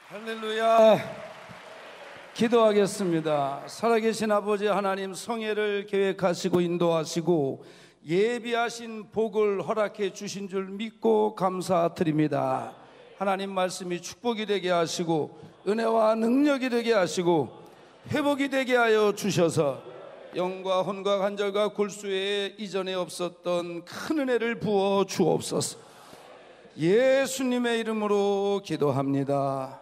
할렐루야. 기도하겠습니다. 살아계신 아버지 하나님, 성회를 계획하시고 인도하시고 예비하신 복을 허락해 주신 줄 믿고 감사드립니다. 하나님 말씀이 축복이 되게 하시고 은혜와 능력이 되게 하시고 회복이 되게 하여 주셔서 영과 혼과 간절과 골수에 이전에 없었던 큰 은혜를 부어 주옵소서. 예수님의 이름으로 기도합니다.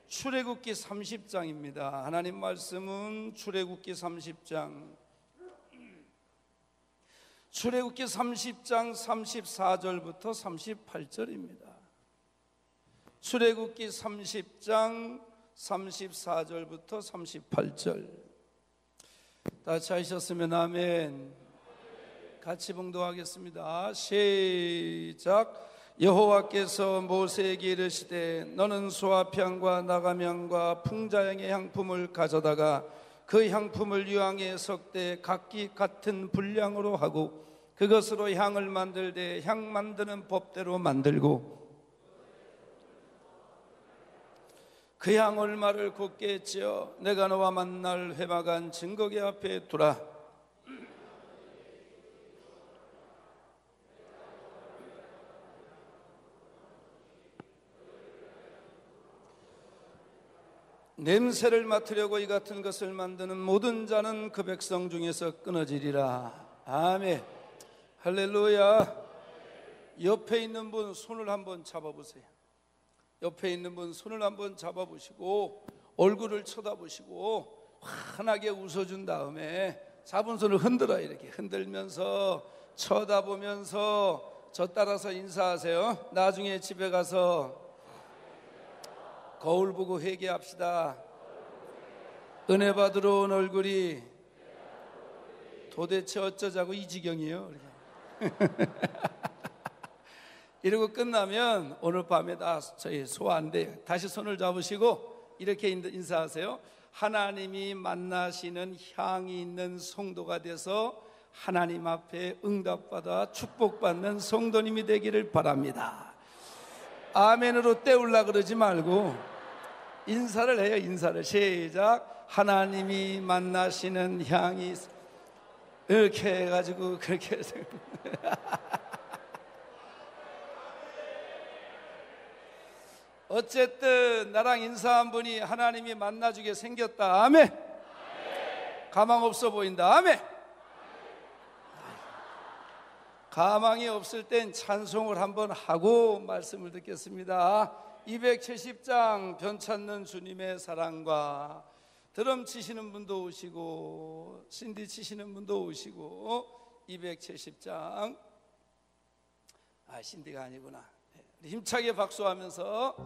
출애굽기 30장입니다. 하나님 말씀은 출애굽기 30장 34절부터 38절입니다. 출애굽기 30장 34절부터 38절. 다 하셨으면 아멘. 같이 봉독하겠습니다. 시작. 여호와께서 모세에게 이르시되 너는 소아향과 나감향과 풍자향의 향품을 가져다가 그 향품을 유황에 섞되 각기 같은 분량으로 하고 그것으로 향을 만들되 향 만드는 법대로 만들고 그 향 얼마를 곱게 찌어 내가 너와 만날 회막한 증거궤 앞에 두라. 냄새를 맡으려고 이 같은 것을 만드는 모든 자는 그 백성 중에서 끊어지리라. 아멘. 할렐루야. 옆에 있는 분 손을 한번 잡아보세요. 옆에 있는 분 손을 한번 잡아보시고 얼굴을 쳐다보시고 환하게 웃어준 다음에 잡은 손을 흔들어요. 이렇게 흔들면서 쳐다보면서 저 따라서 인사하세요. 나중에 집에 가서 거울 보고 회개합시다. 은혜 받으러 온 얼굴이 도대체 어쩌자고 이 지경이에요. 이러고 끝나면 오늘 밤에 다 저희 소화한대요. 다시 손을 잡으시고 이렇게 인사하세요. 하나님이 만나시는 향이 있는 성도가 돼서 하나님 앞에 응답받아 축복받는 성도님이 되기를 바랍니다. 아멘으로 때우려 그러지 말고 인사를 해요. 인사를. 시작. 하나님이 만나시는 향이 이렇게 해가지고 그렇게 해서 어쨌든 나랑 인사한 분이 하나님이 만나주게 생겼다. 아멘. 가망 없어 보인다. 아멘. 가망이 없을 땐 찬송을 한번 하고 말씀을 듣겠습니다. 270장 변찮는 주님의 사랑과 드럼 치시는 분도 오시고 신디 치시는 분도 오시고 270장 신디가 아니구나. 힘차게 박수하면서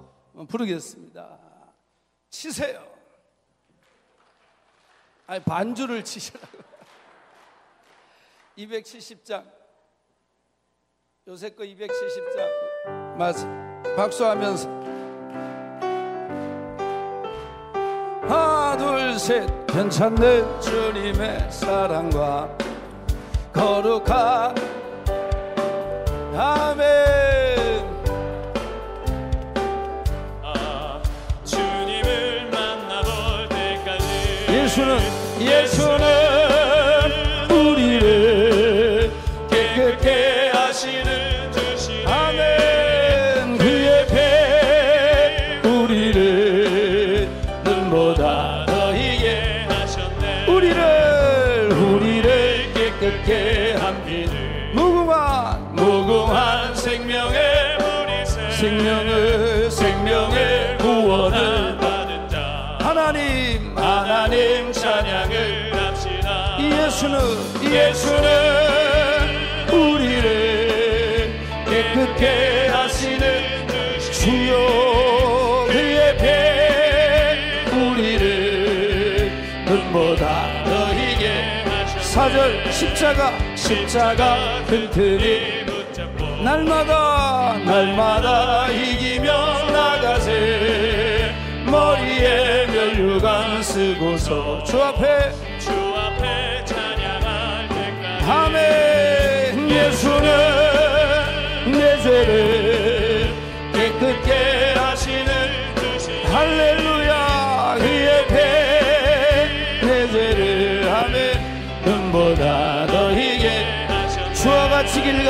부르겠습니다. 치세요. 반주를 치시라고. 270장 요새 거 270장 맞아. 박수하면서 하나 둘 셋. 괜찮네 주님의 사랑과 거룩한 아멘. 주님을 만나볼 때까지 예수는 우리를 깨끗게 하시는 주시네. 아멘. 그의 배 우리를 눈보다 너희게 하셨네. 우리를 깨끗게 합니다. 무궁한 생명의 구원을 받은 자 하나님 찬양을 합시다. 예수는 우리를 깨끗게 하시는 주요. 그의 배 우리를 눈보다 너희게 하셨네. 4절 십자가 튼튼히 붙잡고 날마다 이기며 나가세. 머리에 면류관 쓰고서 주 앞에 찬양할 때까지. 아멘. 예수는 내 죄를 깨끗게 하시는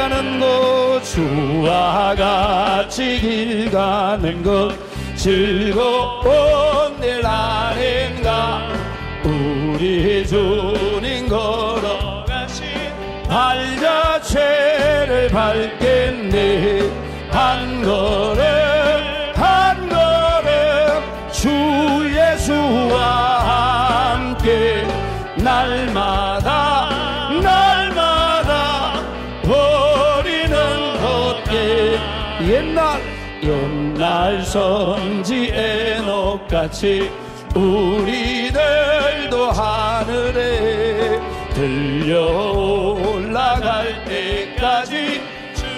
가는 곳 주와 같이 길 가는 곳 즐거운 일 아닌가 우리 주님 걸어가신 발자취를 밟겠네 한 걸음 한 걸음 주 예수와 함께 날마다 날마다 우리는 걷게 옛날 성지 에녹같이 우리들도 하늘에 들려 올라갈 때까지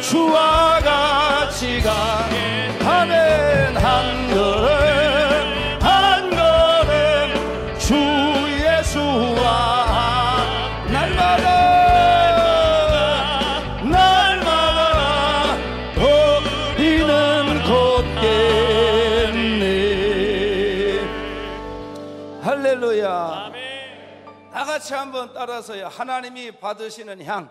주와 같이 가는 한 걸음 한 걸음 주 예수와 날마다 날마다 우리는 걷겠네. 할렐루야. 다 같이 한번 따라서요. 하나님이 받으시는 향.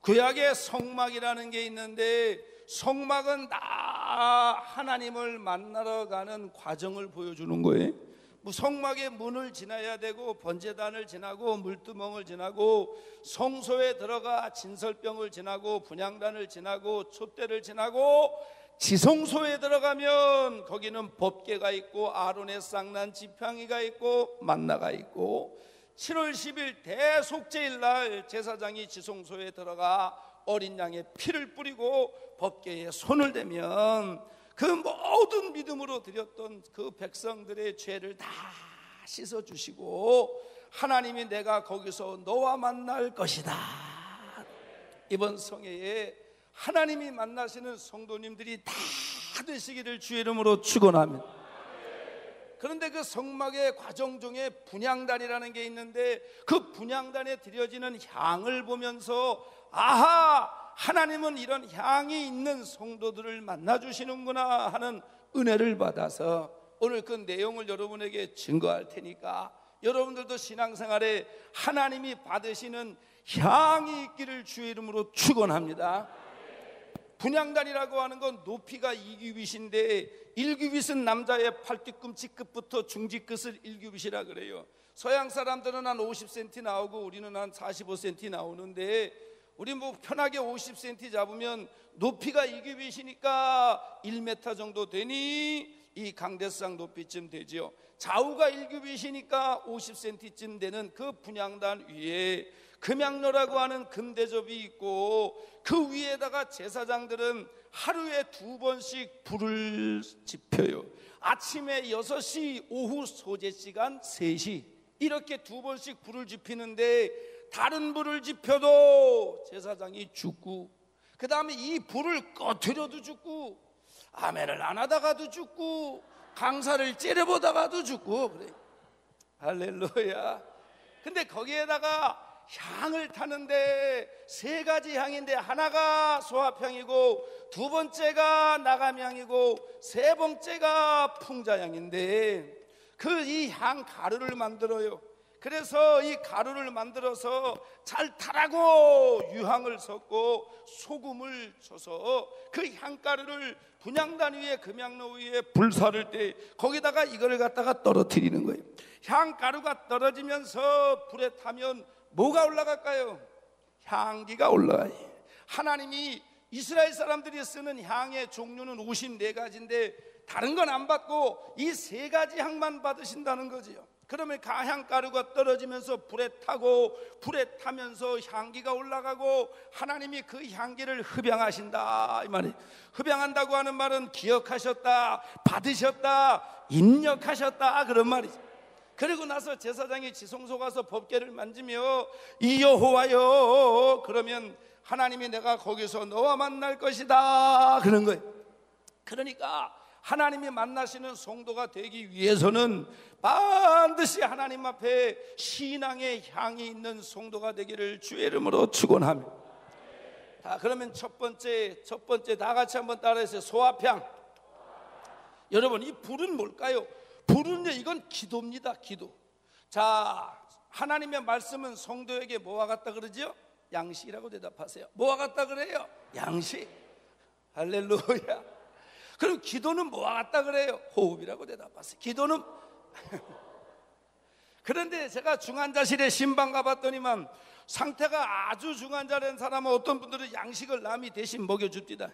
구약에 성막이라는 게 있는데 성막은 다 하나님을 만나러 가는 과정을 보여주는 거예요. 성막의 문을 지나야 되고 번제단을 지나고 물두멍을 지나고 성소에 들어가 진설병을 지나고 분향단을 지나고 촛대를 지나고 지성소에 들어가면 거기는 법궤가 있고 아론의 쌍난 지팡이가 있고 만나가 있고 7월 10일 대속죄일 날 제사장이 지성소에 들어가 어린 양의 피를 뿌리고 법궤에 손을 대면 그 모든 믿음으로 드렸던 그 백성들의 죄를 다 씻어주시고 하나님이 내가 거기서 너와 만날 것이다. 이번 성회에 하나님이 만나시는 성도님들이 다 되시기를 주의 이름으로 축원합니다. 그런데 그 성막의 과정 중에 분향단이라는 게 있는데 그 분향단에 드려지는 향을 보면서 아하, 하나님은 이런 향이 있는 성도들을 만나주시는구나 하는 은혜를 받아서 오늘 그 내용을 여러분에게 증거할 테니까 여러분들도 신앙생활에 하나님이 받으시는 향이 있기를 주의 이름으로 축원합니다. 분향단이라고 하는 건 높이가 2규빗인데 1규빗은 남자의 팔뒤꿈치 끝부터 중지 끝을 1규빗이라 그래요. 서양 사람들은 한 50cm 나오고 우리는 한 45cm 나오는데 우리 편하게 50cm 잡으면 높이가 2규빗이니까 1m 정도 되니 이 강대상 높이쯤 되죠. 좌우가 1규빗이니까 50cm쯤 되는 그 분향단 위에 금양로라고 하는 금대접이 있고 그 위에다가 제사장들은 하루에 2번씩 불을 지펴요. 아침에 6시, 오후 소재시간 3시 이렇게 2번씩 불을 지피는데 다른 불을 지펴도 제사장이 죽고 그 다음에 이 불을 꺼트려도 죽고 아멘을 안 하다가도 죽고 강사를 째려보다가도 죽고 그래. 할렐루야. 근데 거기에다가 향을 타는데 3가지 향인데 하나가 소합향이고 2번째가 나감향이고 3번째가 풍자향인데 그 이 향 가루를 만들어요. 그래서 이 가루를 만들어서 잘 타라고 유황을 섞고 소금을 쳐서 그 향가루를 분향단 위에 금향로 위에 불사를 때 거기다가 이걸 갖다가 떨어뜨리는 거예요. 향가루가 떨어지면서 불에 타면 뭐가 올라갈까요? 향기가 올라가요. 하나님이 이스라엘 사람들이 쓰는 향의 종류는 54가지인데 다른 건 안 받고 이 3가지 향만 받으신다는 거지요. 그러면 가향가루가 떨어지면서 불에 타고 불에 타면서 향기가 올라가고 하나님이 그 향기를 흡양하신다 이 말이에요. 흡양한다고 하는 말은 기억하셨다, 받으셨다, 입력하셨다 그런 말이죠. 그리고 나서 제사장이 지성소 가서 법궤를 만지며 이 여호와여 그러면 하나님이 내가 거기서 너와 만날 것이다 그런 거예요. 그러니까 하나님이 만나시는 성도가 되기 위해서는 반드시 하나님 앞에 신앙의 향이 있는 성도가 되기를 주의 이름으로 축원합니다. 자, 그러면 첫 번째 다 같이 한번 따라해서 소합향. 여러분 이 불은 뭘까요? 불은요 이건 기도입니다. 기도. 자, 하나님의 말씀은 성도에게 뭐와 같다 그러죠? 양식이라고 대답하세요. 뭐와 같다 그래요? 양식. 할렐루야. 그럼 기도는 뭐와 같다 그래요? 호흡이라고 대답하세요. 기도는 그런데 제가 중환자실에 신방 가봤더니만 상태가 아주 중환자된 사람은 어떤 분들은 양식을 남이 대신 먹여줍니다.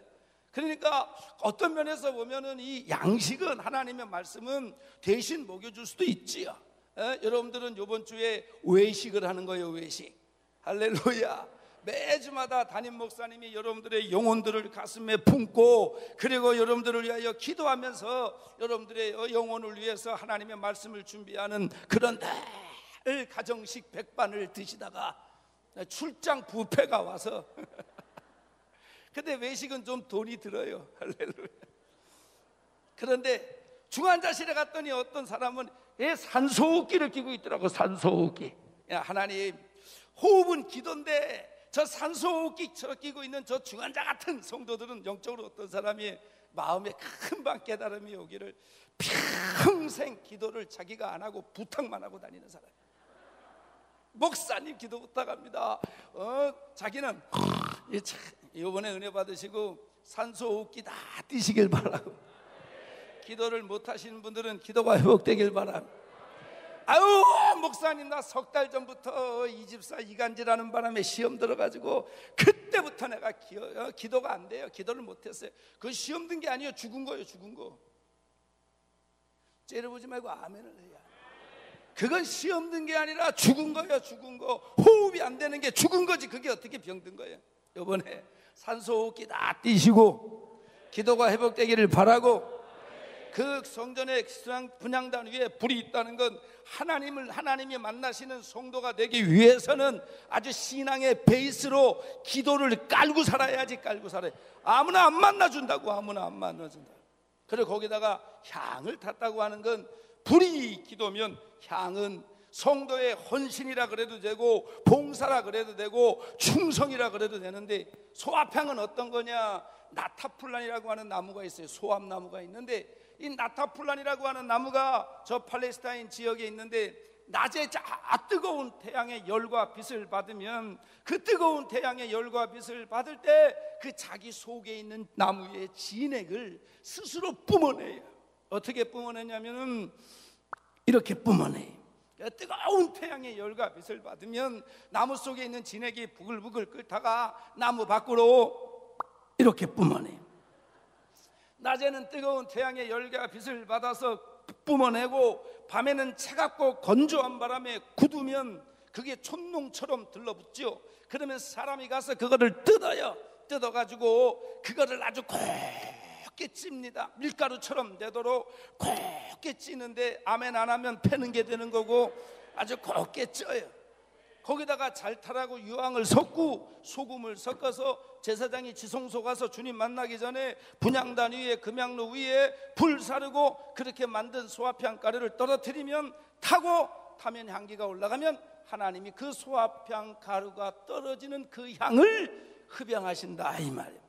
그러니까 어떤 면에서 보면은 이 양식은 하나님의 말씀은 대신 먹여줄 수도 있지요. 여러분들은 이번 주에 외식을 하는 거예요. 외식. 할렐루야. 매주마다 담임 목사님이 여러분들의 영혼들을 가슴에 품고 그리고 여러분들을 위하여 기도하면서 여러분들의 영혼을 위해서 하나님의 말씀을 준비하는 그런 늘 가정식 백반을 드시다가 출장 뷔페가 와서 근데 외식은 좀 돈이 들어요. 할렐루야. 그런데 중환자실에 갔더니 어떤 사람은 산소호흡기를 끼고 있더라고. 산소호흡기. 야, 하나님, 호흡은 기도인데 저 산소호흡기처럼 끼고 있는 저 중환자 같은 성도들은 영적으로 어떤 사람이 마음에 금방 깨달음이 오기를 평생 기도를 자기가 안 하고 부탁만 하고 다니는 사람. 목사님 기도 부탁합니다. 자기는 이번에 은혜 받으시고 산소호흡기 다 뛰시길 바라고. 기도를 못 하시는 분들은 기도가 회복되길 바랍니다. 아유, 목사님 나 석 달 전부터 이집사 이간질하는 바람에 시험 들어가지고 그때부터 내가 기도가 안 돼요. 기도를 못했어요. 그 시험 든 게 아니에요. 죽은 거예요. 죽은 거. 째려보지 말고 아멘을 해야. 그건 시험 든 게 아니라 죽은 거예요. 죽은 거. 호흡이 안 되는 게 죽은 거지. 그게 어떻게 병든 거예요. 이번에 산소호흡기 다 뛰시고 기도가 회복되기를 바라고, 그 성전의 분향단 위에 불이 있다는 건 하나님이 만나시는 성도가 되기 위해서는 아주 신앙의 베이스로 기도를 깔고 살아야지. 깔고 살아야. 아무나 안 만나준다고. 아무나 안 만나준다. 그리고 거기다가 향을 탔다고 하는 건, 불이 기도면 향은 성도의 헌신이라 그래도 되고 봉사라 그래도 되고 충성이라 그래도 되는데, 소합향은 어떤 거냐? 나타플란이라고 하는 나무가 있어요. 소합나무가 있는데, 이 나타플란이라고 하는 나무가 저 팔레스타인 지역에 있는데, 낮에 뜨거운 태양의 열과 빛을 받으면, 그 뜨거운 태양의 열과 빛을 받을 때 그 자기 속에 있는 나무의 진액을 스스로 뿜어내요. 어떻게 뿜어내냐면은 이렇게 뿜어내요. 뜨거운 태양의 열과 빛을 받으면 나무 속에 있는 진액이 부글부글 끓다가 나무 밖으로 이렇게 뿜어내요. 낮에는 뜨거운 태양의 열과 빛을 받아서 뿜어내고, 밤에는 차갑고 건조한 바람에 굳으면 그게 촛농처럼 들러붙죠. 그러면 사람이 가서 그거를 뜯어가지고 그거를 아주 곱게 찝니다. 밀가루처럼 되도록 곱게 찌는데, 아멘 안 하면 패는 게 되는 거고 아주 곱게 쪄요. 거기다가 잘탈하고 유황을 섞고 소금을 섞어서 제사장이 지성소 가서 주님 만나기 전에 분향단 위에, 금향로 위에 불 사르고 그렇게 만든 소합향 가루를 떨어뜨리면, 타면 향기가 올라가면 하나님이 그 소합향 가루가 떨어지는 그 향을 흡양하신다 이 말이에요.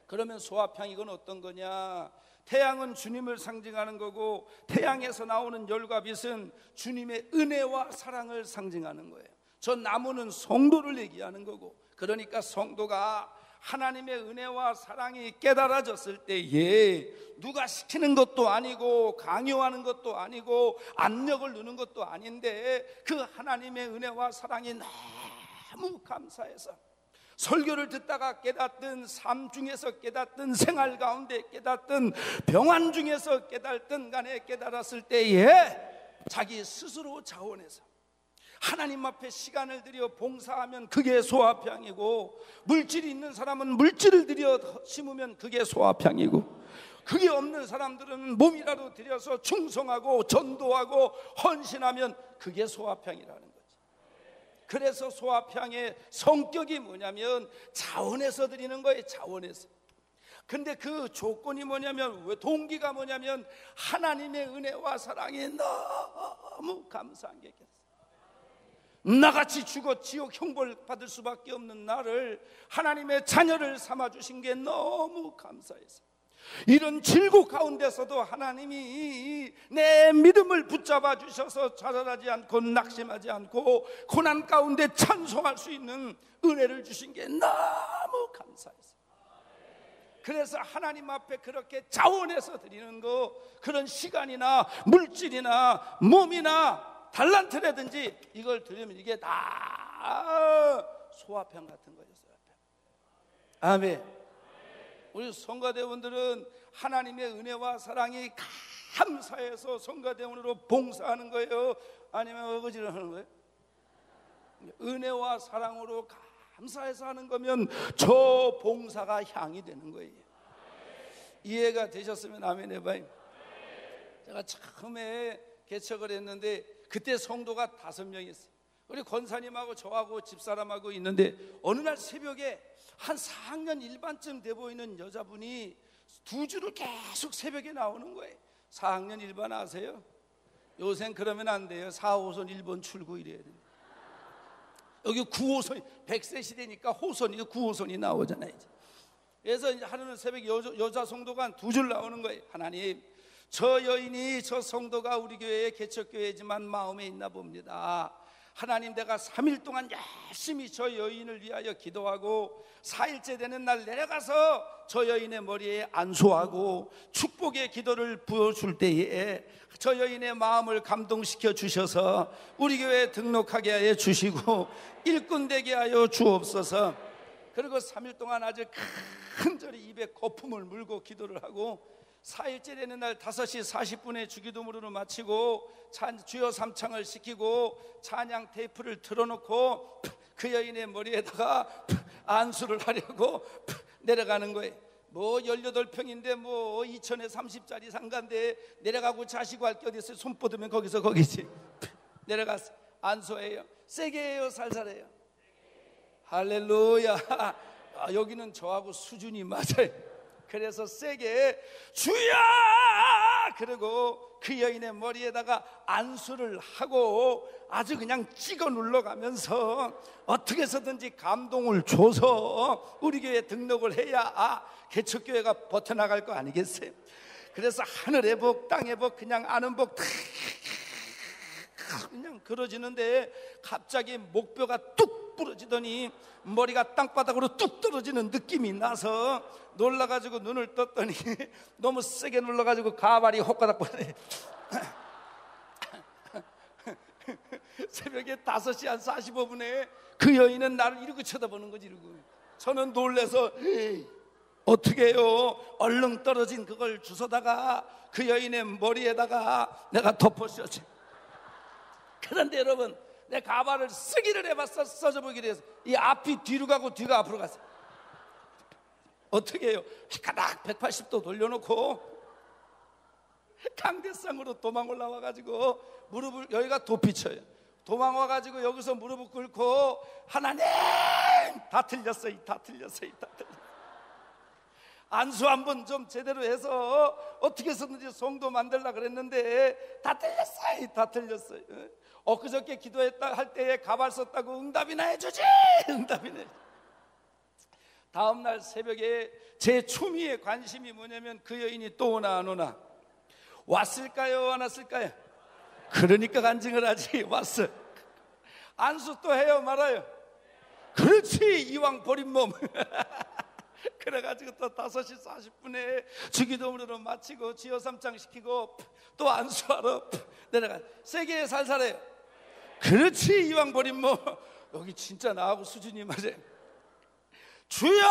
그러면 소합향 이건 어떤 거냐? 태양은 주님을 상징하는 거고, 태양에서 나오는 열과 빛은 주님의 은혜와 사랑을 상징하는 거예요. 저 나무는 성도를 얘기하는 거고, 그러니까 성도가 하나님의 은혜와 사랑이 깨달아졌을 때에 누가 시키는 것도 아니고 강요하는 것도 아니고 압력을 넣는 것도 아닌데, 그 하나님의 은혜와 사랑이 너무 감사해서 설교를 듣다가 깨닫든, 삶 중에서 깨닫든, 생활 가운데 깨닫든, 병환 중에서 깨닫든 간에 깨달았을 때에 자기 스스로 자원해서 하나님 앞에 시간을 들여 봉사하면 그게 소합향이고, 물질이 있는 사람은 물질을 들여 심으면 그게 소합향이고, 그게 없는 사람들은 몸이라도 들여서 충성하고 전도하고 헌신하면 그게 소합향이라는 거지. 그래서 소합향의 성격이 뭐냐면 자원해서 드리는 거예요. 자원해서. 근데 그 조건이 뭐냐면, 동기가 뭐냐면 하나님의 은혜와 사랑이 너무 감사한 게 있겠어요. 나같이 죽어 지옥 형벌 받을 수밖에 없는 나를 하나님의 자녀를 삼아주신 게 너무 감사해서, 이런 질고 가운데서도 하나님이 내 믿음을 붙잡아 주셔서 좌절하지 않고 낙심하지 않고 고난 가운데 찬송할 수 있는 은혜를 주신 게 너무 감사했어요. 그래서 하나님 앞에 그렇게 자원해서 드리는 거, 그런 시간이나 물질이나 몸이나 달란트라든지 이걸 드리면 이게 다 소화편 같은 거예요. 소화편. 아멘. 우리 성가대원들은 하나님의 은혜와 사랑이 감사해서 성가대원으로 봉사하는 거예요? 아니면 어거지를 하는 거예요? 은혜와 사랑으로 감사해서 하는 거면 저 봉사가 향이 되는 거예요. 이해가 되셨으면 아멘 해봐요. 제가 처음에 개척을 했는데 그때 성도가 5명 있어요. 우리 권사님하고 저하고 집사람하고 있는데 어느 날 새벽에 한 4학년 1반쯤 돼 보이는 여자분이 2주를 계속 새벽에 나오는 거예요. 4학년 1반 아세요? 요샌 그러면 안 돼요. 4호선 1번 출구 이래야 돼요. 여기 9호선이 100세 시대니까 호선이 9호선이 나오잖아요. 그래서 하루는 새벽에 여자 성도가 2줄 나오는 거예요. 하나님, 저 여인이, 저 성도가 우리 교회의 개척교회지만 마음에 있나 봅니다. 하나님, 내가 3일 동안 열심히 저 여인을 위하여 기도하고 4일째 되는 날 내려가서 저 여인의 머리에 안수하고 축복의 기도를 부어줄 때에 저 여인의 마음을 감동시켜 주셔서 우리 교회에 등록하게 하여 주시고 일꾼 되게 하여 주옵소서. 그리고 3일 동안 아주 큰절히 입에 거품을 물고 기도를 하고 4일째 되는 날 5시 40분에 주기도문으로 마치고 주여 삼창을 시키고 찬양 테이프를 틀어놓고 그 여인의 머리에다가 안수를 하려고 내려가는 거예요. 뭐 18평인데 뭐 2천에 30짜리 상가인데 내려가고 자시고 할 게 어디 있어요? 손 뻗으면 거기서 거기지. 내려가서 안수해요. 세게 해요, 살살해요? 할렐루야. 여기는 저하고 수준이 맞아요. 그래서 세게 주여! 그리고 그 여인의 머리에다가 안수를 하고 아주 그냥 찍어 눌러가면서 어떻게 해서든지 감동을 줘서 우리 교회에 등록을 해야 개척교회가 버텨나갈 거 아니겠어요? 그래서 하늘의 복, 땅의 복, 그냥 아는 복 다 그냥 그러지는데 갑자기 목뼈가 뚝 부러지더니 머리가 땅바닥으로 뚝 떨어지는 느낌이 나서 놀라가지고 눈을 떴더니 너무 세게 눌러가지고 가발이 호가닥 버리네. 새벽에 5시 한 45분에 그 여인은 나를 이러고 쳐다보는 거지. 이러고 저는 놀래서 어떻게 해요? 얼른 떨어진 그걸 주워다가 그 여인의 머리에다가 내가 덮어씌웠지. 그런데 여러분, 내 가발을 쓰기를 해봤어. 써져보기를 해서 이 앞이 뒤로 가고 뒤가 앞으로 갔어. 어떻게 해요? 가닥 180도 돌려놓고 강대상으로 도망 올라와가지고 무릎을, 여기가 도피쳐요. 도망 와가지고 여기서 무릎을 꿇고 하나님, 다 틀렸어요. 다 틀렸어요. 다 틀렸어요. 안수 한번 좀 제대로 해서 어떻게 해서든지 성도 만들려고 그랬는데 다 틀렸어요. 다 틀렸어요. 엊그저께 기도했다 할 때에 가발 썼다고 응답이나 해주지. 응답이나 해주지. 다음날 새벽에 제 초미의 관심이 뭐냐면 그 여인이 또 오나 안 오나, 왔을까요 안 왔을까요? 그러니까 간증을 하지. 왔어. 안수 또 해요 말아요? 그렇지. 이왕 버린 몸. 그래가지고 또 5시 40분에 주기도문으로 마치고 지어 삼창 시키고 또 안수하러 내려가. 세게 살살해요. 그렇지. 이왕 버린 몸. 여기 진짜 나하고 수준이 맞아요. 주여!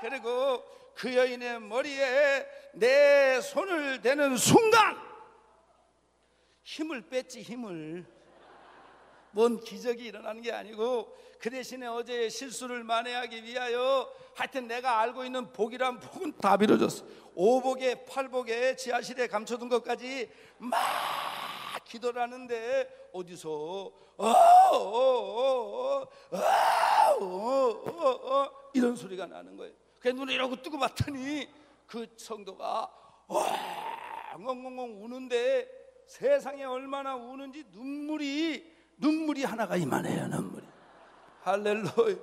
그리고 그 여인의 머리에 내 손을 대는 순간 힘을 뺐지. 힘을. 뭔 기적이 일어나는 게 아니고 그 대신에 어제의 실수를 만회하기 위하여 하여튼 내가 알고 있는 복이란 복은 다 빌어줬어. 오복에 팔복에 지하실에 감춰둔 것까지 막 기도를 하는데 어디서 이런 소리가 나는 거예요. 그래서 눈을 이러고 뜨고 봤더니 그 성도가 엉엉엉 우는데 세상에 얼마나 우는지 눈물이 하나가 이만해요. 눈물이. 할렐루야.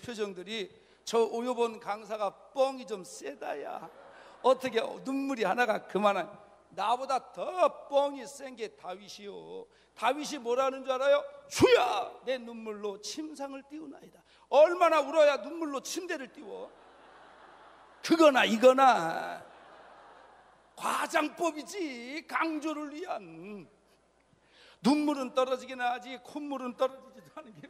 표정들이 저 오요본 강사가 뻥이 좀 세다야. 어떻게 눈물이 하나가 그만한, 나보다 더 뻥이 센 게 다윗이요. 다윗이 뭐라는 줄 알아요? 주야 내 눈물로 침상을 띄우나이다. 얼마나 울어야 눈물로 침대를 띄워? 그거나 이거나 과장법이지. 강조를 위한. 눈물은 떨어지긴 하지 콧물은 떨어지지도 않은 게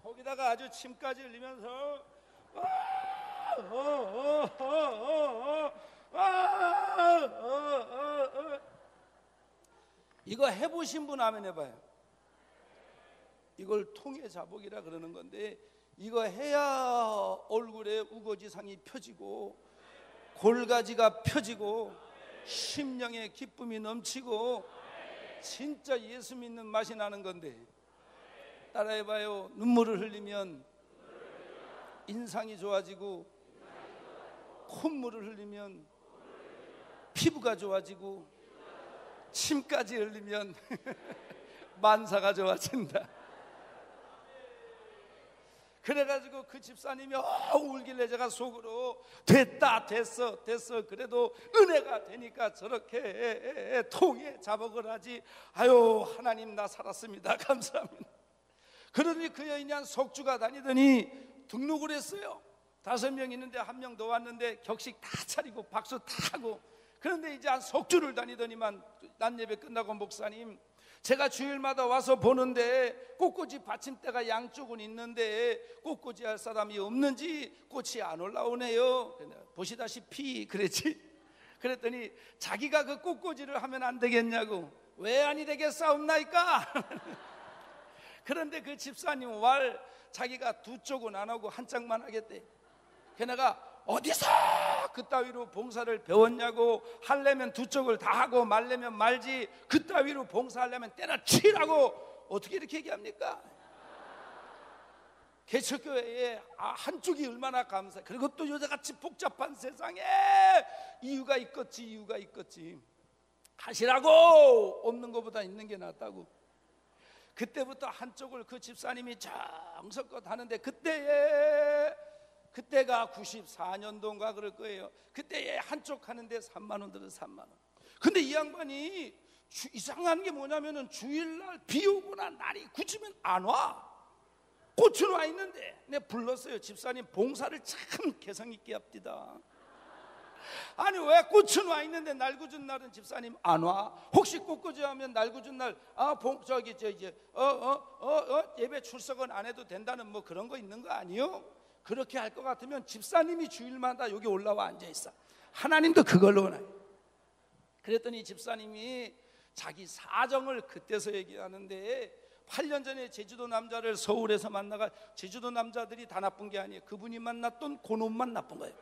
거기다가 아주 침까지 흘리면서 이거 해보신 분 하면 해봐요. 이걸 통해 자복이라 그러는 건데, 이거 해야 얼굴에 우거지상이 펴지고 골가지가 펴지고 심령의 기쁨이 넘치고 진짜 예수 믿는 맛이 나는 건데, 따라해봐요. 눈물을 흘리면 인상이 좋아지고, 콧물을 흘리면 피부가 좋아지고, 침까지 흘리면 만사가 좋아진다. 그래가지고 그 집사님이 울길래 제가 속으로 됐다 됐어 그래도 은혜가 되니까 저렇게 통에 자복을 하지. 아유 하나님 나 살았습니다 감사합니다. 그러더니 그 여인이 한 석주가 다니더니 등록을 했어요. 5명 있는데 1명 더 왔는데 격식 다 차리고 박수 다 하고. 그런데 이제 한 석주를 다니더니만 난 예배 끝나고 목사님 제가 주일마다 와서 보는데 꽃꽂이 받침대가 양쪽은 있는데 꽃꽂이 할 사람이 없는지 꽃이 안 올라오네요. 보시다시피 그랬지. 그랬더니 자기가 그 꽃꽂이를 하면 안 되겠냐고. 왜 아니 되겠사옵나이까. 그런데 그 집사님 왈 자기가 두 쪽은 안 하고 한 짝만 하겠대. 걔네가 어디서 그따위로 봉사를 배웠냐고. 하려면 두 쪽을 다 하고 말려면 말지 그따위로 봉사하려면 때려치라고. 어떻게 이렇게 얘기합니까? 개척교회에 한쪽이 얼마나 감사해. 그리고 또 요새같이 복잡한 세상에 이유가 있겠지. 하시라고. 없는 것보다 있는 게 낫다고. 그때부터 한쪽을 그 집사님이 정성껏 하는데, 그때가 94년도인가 그럴 거예요. 그때에 한쪽 하는데 3만 원 들어 3만 원. 근데 이 양반이 이상한 게 뭐냐면은 주일날 비 오거나 날이 굳으면 안 와. 꽃은 와 있는데. 내가 불렀어요. 집사님 봉사를 참 개성 있게 합디다. 아니 왜 꽃은 와 있는데 날 굳은 날은 집사님 안 와? 혹시 꽃꽂이 하면 날 굳은 날 예배 출석은 안 해도 된다는 뭐 그런 거 있는 거 아니요? 그렇게 할 것 같으면 집사님이 주일마다 여기 올라와 앉아 있어. 하나님도 그걸로 원해요. 그랬더니 집사님이 자기 사정을 그때서 얘기하는데, 8년 전에 제주도 남자를 서울에서 만나가. 제주도 남자들이 다 나쁜 게 아니에요. 그분이 만났던 그놈만 나쁜 거예요.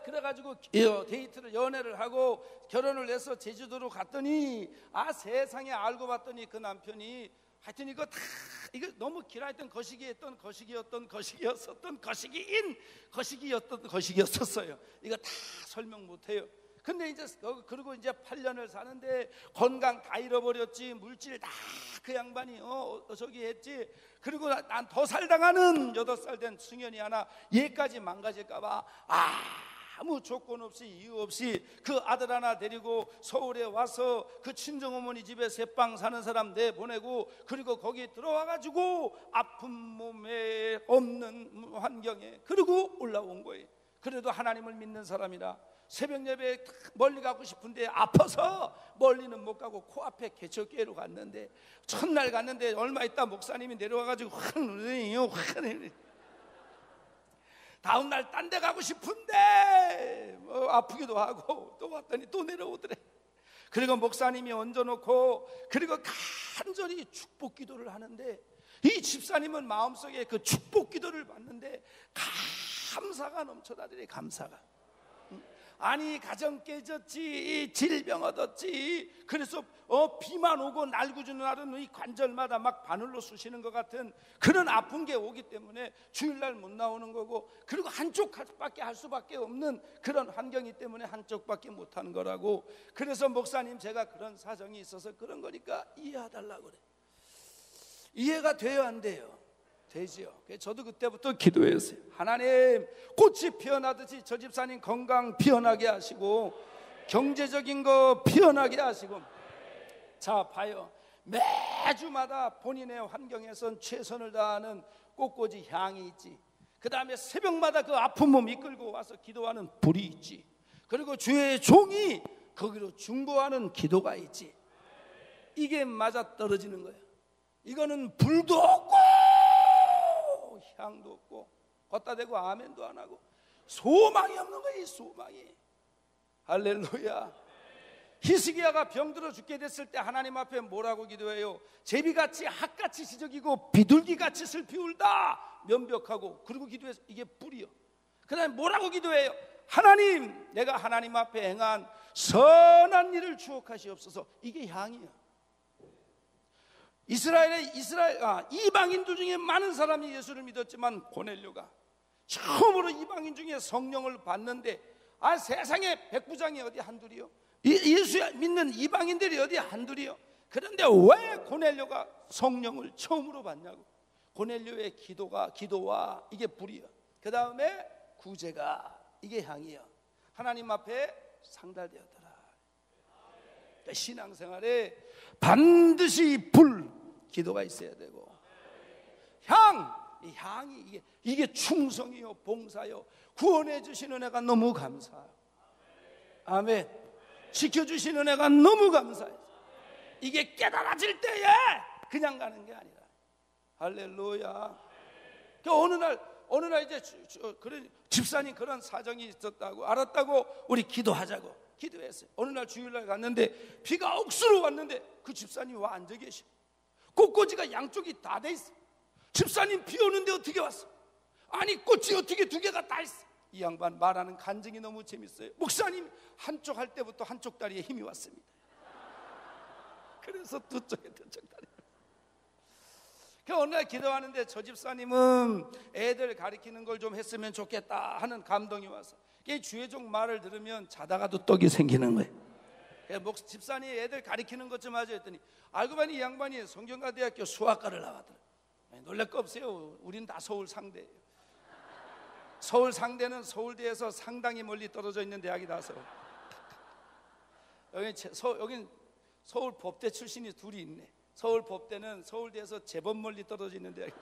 그래가지고 데이트를 연애를 하고 결혼을 해서 제주도로 갔더니 세상에 알고 봤더니 그 남편이 하여튼 이거 너무 길어했던 거시기였었어요. 이거 다 설명 못해요. 근데 이제 그리고 이제 8년을 사는데 건강 다 잃어버렸지. 물질 다 그 양반이 저기 했지. 그리고 난 더 살다가는 8살 된 승현이 하나 얘까지 망가질까봐 아무 조건 없이 이유 없이 그 아들 하나 데리고 서울에 와서 그 친정어머니 집에 새방 사는 사람 내보내고, 그리고 거기 들어와가지고 아픈 몸에 없는 환경에 그리고 올라온 거예요. 그래도 하나님을 믿는 사람이라 새벽 예배에 멀리 가고 싶은데 아파서 멀리는 못 가고 코앞에 개척교회로 갔는데, 첫날 갔는데 얼마 있다 목사님이 내려와가지고 확 다음날 딴 데 가고 싶은데 아프기도 하고 또 왔더니 또 내려오더래. 그리고 목사님이 얹어놓고 그리고 간절히 축복 기도를 하는데, 이 집사님은 마음속에 그 축복 기도를 받는데 감사가 넘쳐나더래. 감사가. 아니 가정 깨졌지, 질병 얻었지. 그래서 비만 오고 날구주는 날은 이 관절마다 막 바늘로 쑤시는 것 같은 그런 아픈 게 오기 때문에 주일날 못 나오는 거고, 그리고 한쪽밖에 할 수밖에 없는 그런 환경이 때문에 한쪽밖에 못하는 거라고. 그래서 목사님 제가 그런 사정이 있어서 그런 거니까 이해해달라고 그래. 이해가 돼요, 안 돼요? 되지요. 저도 그때부터 기도했어요. 하나님, 꽃이 피어나듯이 저 집사님 건강 피어나게 하시고 경제적인 거 피어나게 하시고. 자, 봐요. 매주마다 본인의 환경에선 최선을 다하는 꽃꽂이 향이 있지. 그 다음에 새벽마다 그 아픈 몸 이끌고 와서 기도하는 불이 있지. 그리고 주의 종이 거기로 중보하는 기도가 있지. 이게 맞아떨어지는 거예요. 이거는 불도 없고 향도 없고 걷다 대고 아멘도 안 하고 소망이 없는 거예요. 이 소망이. 할렐루야. 히스기야가 병들어 죽게 됐을 때 하나님 앞에 뭐라고 기도해요? 제비같이 학같이 시적이고 비둘기같이 슬피 울다 면벽하고. 그리고 기도해서 이게 뿔이요. 그 다음에 뭐라고 기도해요? 하나님, 내가 하나님 앞에 행한 선한 일을 추억하시옵소서. 이게 향이야. 이방인들 중에 많은 사람이 예수를 믿었지만 고넬료가 처음으로 이방인 중에 성령을 받는데, 세상에 백부장이 어디 한둘이요? 예수 믿는 이방인들이 어디 한둘이요? 그런데 왜 고넬료가 성령을 처음으로 받냐고. 고넬료의 기도와 이게 불이요. 그 다음에 구제가 이게 향이요. 하나님 앞에 상달되었더라. 그러니까 신앙생활에 반드시 불, 기도가 있어야 되고, 이 향이 이게 충성이요, 봉사요, 구원해 주시는 은혜가 너무 감사해요. 아멘. 지켜주시는 은혜가 너무 감사해요. 이게 깨달아질 때에 그냥 가는 게 아니라. 할렐루야. 어느 날 이제 그런 집사님 그런 사정이 있었다고 알았다고 우리 기도하자고 기도했어요. 어느 날 주일날 갔는데 비가 억수로 왔는데 그 집사님이 와 앉아 계셔. 꽃꽂이가 양쪽이 다 돼 있어. 집사님 비 오는데 어떻게 왔어? 아니 꽃이 어떻게 두 개가 다 있어? 이 양반 말하는 간증이 너무 재밌어요. 목사님 한쪽 할 때부터 한쪽 다리에 힘이 왔습니다. 그래서 두 쪽에 다리. 어느 날 기도하는데 저 집사님은 애들 가르치는 걸 좀 했으면 좋겠다 하는 감동이 와서 주의 종 말을 들으면 자다가도 떡이 생기는 거예요. 집사님 애들 가르치는 것 좀 하자 했더니 알고 보니 이 양반이 성균관대학교 수학과를 나왔더라. 놀랄 거 없어요. 우린 다 서울 상대예요. 서울 상대는 서울대에서 상당히 멀리 떨어져 있는 대학이라서. 여긴 서울 법대 출신이 둘이 있네. 서울 법대는 서울대에서 제법 멀리 떨어져 있는 대학이에요.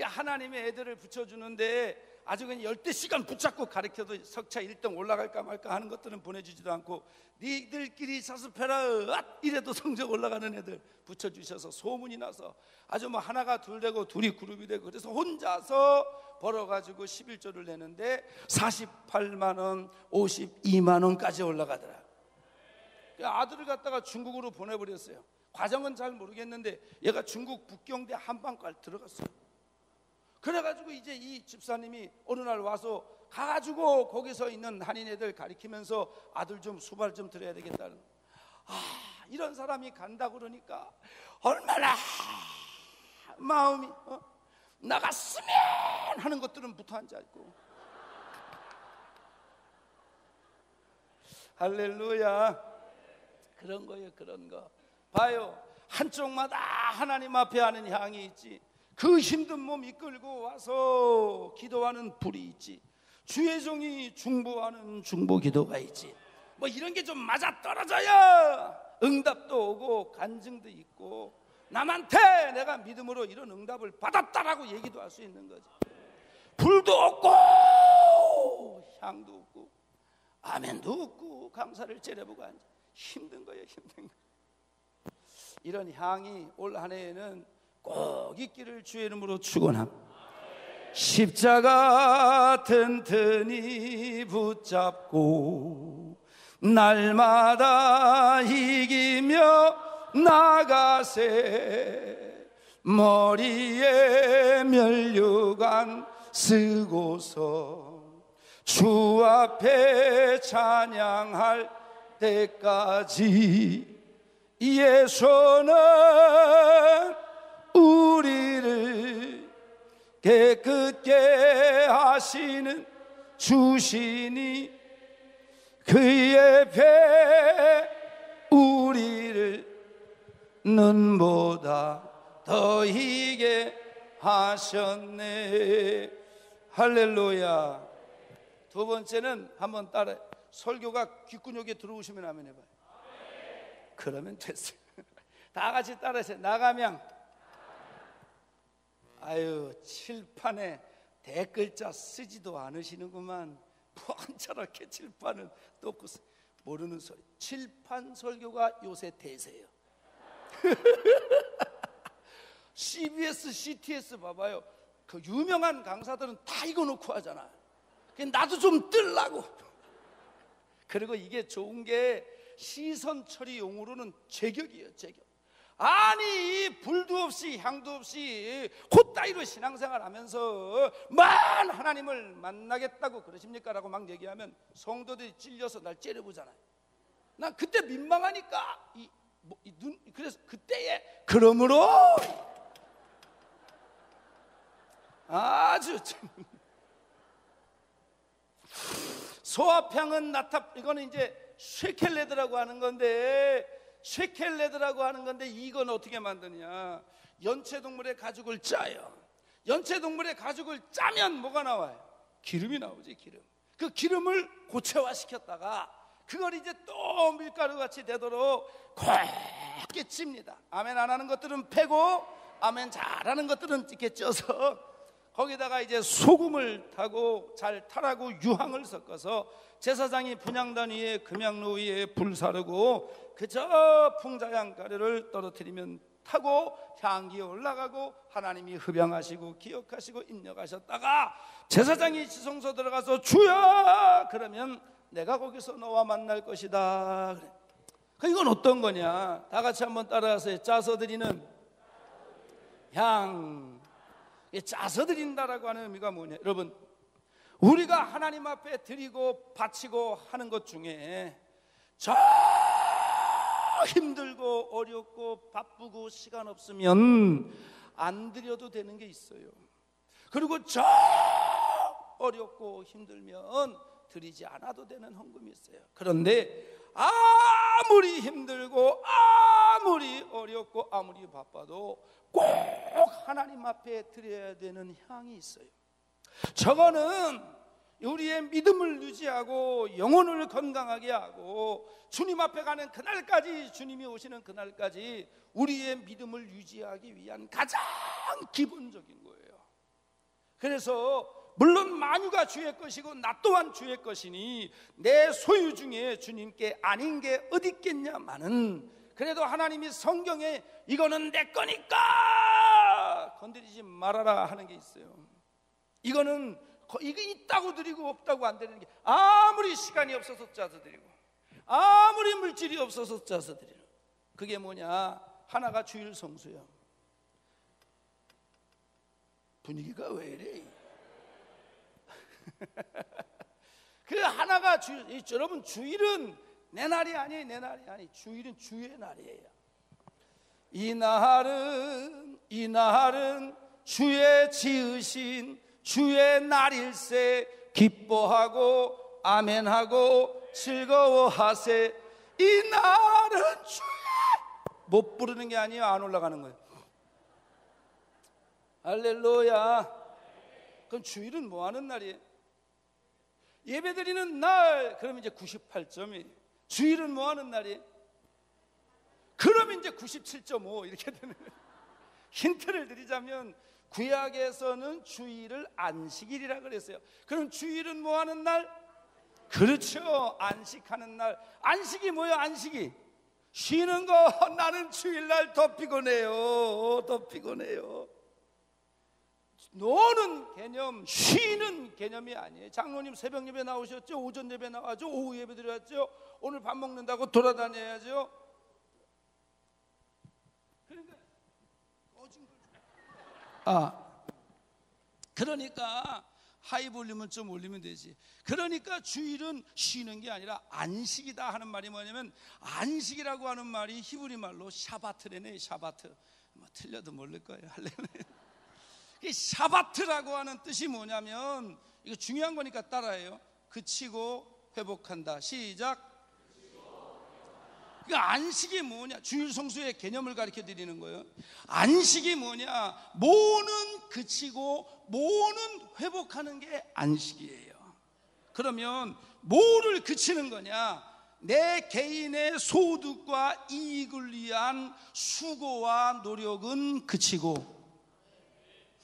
하나님의 애들을 붙여주는데 아주 그냥 10시간 붙잡고 가르쳐도 석차 1등 올라갈까 말까 하는 것들은 보내주지도 않고, 니들끼리 사습해라 이래도 성적 올라가는 애들 붙여주셔서 소문이 나서 아주 하나가 둘 되고 둘이 그룹이 되고, 그래서 혼자서 벌어가지고 11조를 내는데 48만원 52만원까지 올라가더라. 아들을 갖다가 중국으로 보내버렸어요. 과정은 잘 모르겠는데 얘가 중국 북경대 한방과를 들어갔어요. 그래가지고 이제 이 집사님이 어느 날 와서 가가지고 거기서 있는 한인 애들 가리키면서 아들 좀 수발 좀 드려야 되겠다는. 이런 사람이 간다 그러니까 얼마나 마음이 나갔으면 하는 것들은 붙어 앉아있고. 할렐루야. 그런 거예요. 그런 거 봐요. 한쪽마다 하나님 앞에 하는 향이 있지. 그 힘든 몸 이끌고 와서 기도하는 불이 있지. 주의 종이 중보하는 중보 기도가 있지. 이런 게 좀 맞아 떨어져야 응답도 오고 간증도 있고 남한테 내가 믿음으로 이런 응답을 받았다라고 얘기도 할 수 있는 거지. 불도 없고 향도 없고 아멘도 없고 감사를 째려보고 앉아. 힘든 거예요. 힘든 거. 이런 향이 올 한 해에는 꼭 있기를 주의 이름으로 축원합니다. 십자가 튼튼히 붙잡고 날마다 이기며 나가세. 머리에 면류관 쓰고서 주 앞에 찬양할 때까지 예수는 우리를 깨끗게 하시는 주시니 그의 배 우리를 눈보다 더 희게 하셨네. 할렐루야. 두 번째는 한번 따라, 설교가 귓근육에 들어오시면 아멘 해봐요. 그러면 됐어요. 다 같이 따라하세요. 나가면. 아유, 칠판에 대글자 쓰지도 않으시는구만. 뻔저렇게 칠판을 놓고 모르는 소리. 칠판 설교가 요새 대세예요. CBS, CTS 봐봐요. 그 유명한 강사들은 다 이거 놓고 하잖아. 나도 좀 뜰라고. 그리고 이게 좋은 게 시선 처리 용어로는 제격이에요, 제격. 아니, 불도 없이 향도 없이 콧다이로 신앙생활 하면서 만 하나님을 만나겠다고 그러십니까? 라고 막 얘기하면 성도들이 찔려서 날 째려보잖아요. 난 그때 민망하니까 그래서 그때에 그러므로 아주 소화평은 이거는 이제 쉐켈레드라고 하는 건데, 쉐켈레드라고 하는 건데 이건 어떻게 만드냐? 연체동물의 가죽을 짜요. 연체동물의 가죽을 짜면 뭐가 나와요? 기름이 나오지, 기름. 그 기름을 고체화시켰다가 그걸 이제 또 밀가루 같이 되도록 곱게 찝니다. 아멘 안 하는 것들은 패고, 아멘 잘하는 것들은 이렇게 쪄서 거기다가 이제 소금을 타고 잘 타라고 유황을 섞어서 제사장이 분향단 위에 금향로 위에 불 사르고 그저 풍자양 가루를 떨어뜨리면 타고 향기 올라가고 하나님이 흡양하시고 기억하시고 인력하셨다가 제사장이 지성소 들어가서 주여 그러면 내가 거기서 너와 만날 것이다. 그래. 이건 어떤 거냐? 다 같이 한번 따라하세요. 짜서 드리는 향. 짜서 드린다라고 하는 의미가 뭐냐? 여러분, 우리가 하나님 앞에 드리고 바치고 하는 것 중에 저 힘들고 어렵고 바쁘고 시간 없으면 안 드려도 되는 게 있어요. 그리고 저 어렵고 힘들면 드리지 않아도 되는 헌금이 있어요. 그런데 아무리 힘들고 아무리 어렵고 아무리 바빠도 꼭 하나님 앞에 드려야 되는 향이 있어요. 저거는 우리의 믿음을 유지하고 영혼을 건강하게 하고 주님 앞에 가는 그날까지, 주님이 오시는 그날까지 우리의 믿음을 유지하기 위한 가장 기본적인 거예요. 그래서 물론 만유가 주의 것이고 나 또한 주의 것이니 내 소유 중에 주님께 아닌 게 어디 있겠냐마는, 그래도 하나님이 성경에 이거는 내 거니까 건드리지 말아라 하는 게 있어요. 이거는 이거 있다고 드리고 없다고 안 드리는 게, 아무리 시간이 없어서 짜서 드리고 아무리 물질이 없어서 짜서 드리는, 그게 뭐냐? 하나가 주일 성수요. 분위기가 왜 이래? 그 하나가 주일. 여러분, 주일은 내 날이 아니에요. 내 날이 아니. 주일은 주의 날이에요. 이 날은 주의 지으신 주의 날일세. 기뻐하고 아멘하고 즐거워하세. 이 날은 주의. 못 부르는 게 아니에요. 안 올라가는 거예요. 할렐루야. 그럼 주일은 뭐 하는 날이에요? 예배드리는 날. 그러면 이제 98점이. 주일은 뭐 하는 날이에요? 그러면 이제 97.5 이렇게 되는 거예요. 힌트를 드리자면 구약에서는 주일을 안식일이라 그랬어요. 그럼 주일은 뭐 하는 날? 그렇죠, 안식하는 날. 안식이 뭐예요? 안식이 쉬는 거. 나는 주일날 더 피곤해요. 더 피곤해요. 노는 개념, 쉬는 개념이 아니에요. 장로님 새벽 예배 나오셨죠? 오전 예배 나와죠? 오후 예배 드렸죠? 오늘 밥 먹는다고 돌아다녀야죠? 그러니까 그러니까 하이볼륨은 좀 올리면 되지. 그러니까 주일은 쉬는 게 아니라 안식이다 하는 말이 뭐냐면, 안식이라고 하는 말이 히브리 말로 샤바트래네. 샤바트. 뭐 틀려도 모를 거예요. 할렐루야. 이 샤바트라고 하는 뜻이 뭐냐면, 이거 중요한 거니까 따라해요. 그치고 회복한다. 시작. 그 안식이 뭐냐? 주일 성수의 개념을 가르쳐 드리는 거예요. 안식이 뭐냐? 모는 그치고 모는 회복하는 게 안식이에요. 그러면 뭐를 그치는 거냐? 내 개인의 소득과 이익을 위한 수고와 노력은 그치고,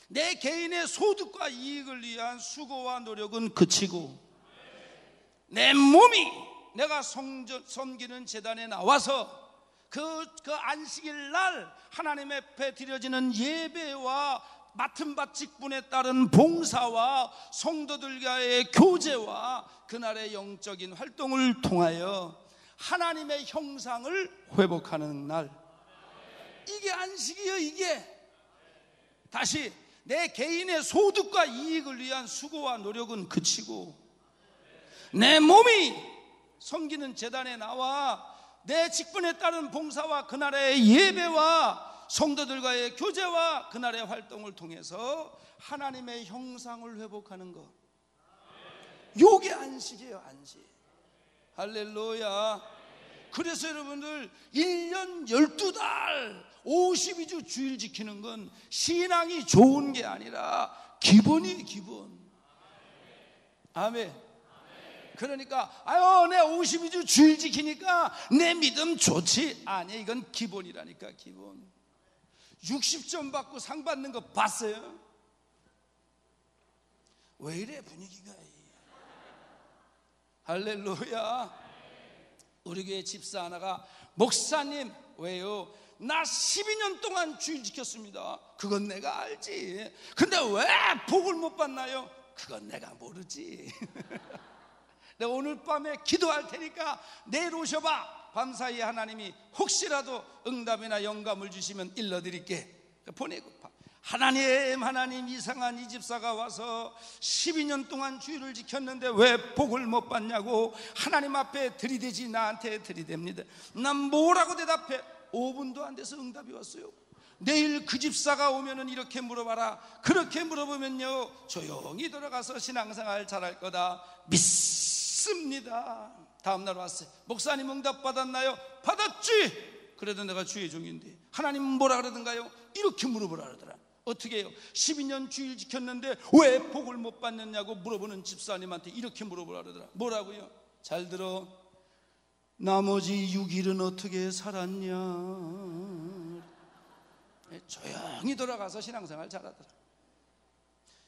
내 개인의 소득과 이익을 위한 수고와 노력은 그치고, 내 몸이 내가 섬기는 제단에 나와서 그 안식일 날 하나님 앞에 드려지는 예배와 맡은 바 직분에 따른 봉사와 성도들과의 교제와 그날의 영적인 활동을 통하여 하나님의 형상을 회복하는 날, 이게 안식이에요. 이게 다시 내 개인의 소득과 이익을 위한 수고와 노력은 그치고, 내 몸이 섬기는 제단에 나와 내 직분에 따른 봉사와 그날의 예배와 성도들과의 교제와 그날의 활동을 통해서 하나님의 형상을 회복하는 것, 요게 안식이에요. 안식. 할렐루야. 그래서 여러분들 1년 12달 52주 주일 지키는 건 신앙이 좋은 게 아니라 기본이에요. 기본. 아멘. 그러니까 내 52주 주일 지키니까 내 믿음 좋지. 아니, 이건 기본이라니까. 기본. 60점 받고 상 받는 거 봤어요? 왜 이래 분위기가. 할렐루야. 우리 교회 집사 하나가, 목사님, 왜요? 나 12년 동안 주일 지켰습니다. 그건 내가 알지. 근데 왜 복을 못 받나요? 그건 내가 모르지. 내가 오늘 밤에 기도할 테니까 내일 오셔봐. 밤사이에 하나님이 혹시라도 응답이나 영감을 주시면 일러드릴게. 보내고, 하나님 이상한 이 집사가 와서 12년 동안 주일을 지켰는데 왜 복을 못 받냐고 하나님 앞에 들이대지. 나한테 들이댑니다. 난 뭐라고 대답해? 5분도 안 돼서 응답이 왔어요. 내일 그 집사가 오면은 이렇게 물어봐라. 그렇게 물어보면요, 조용히 들어가서 신앙생활 잘할 거다 믿습니다. 다음날 왔어요. 목사님 응답 받았나요? 받았지. 그래도 내가 주의 종인데 하나님 뭐라 그러던가요? 이렇게 물어보라 그러더라. 어떻게 해요? 12년 주일 지켰는데 왜 복을 못 받느냐고 물어보는 집사님한테 이렇게 물어보라 그러더라. 뭐라고요? 잘 들어. 나머지 6일은 어떻게 살았냐? 조용히 돌아가서 신앙생활 잘하더라.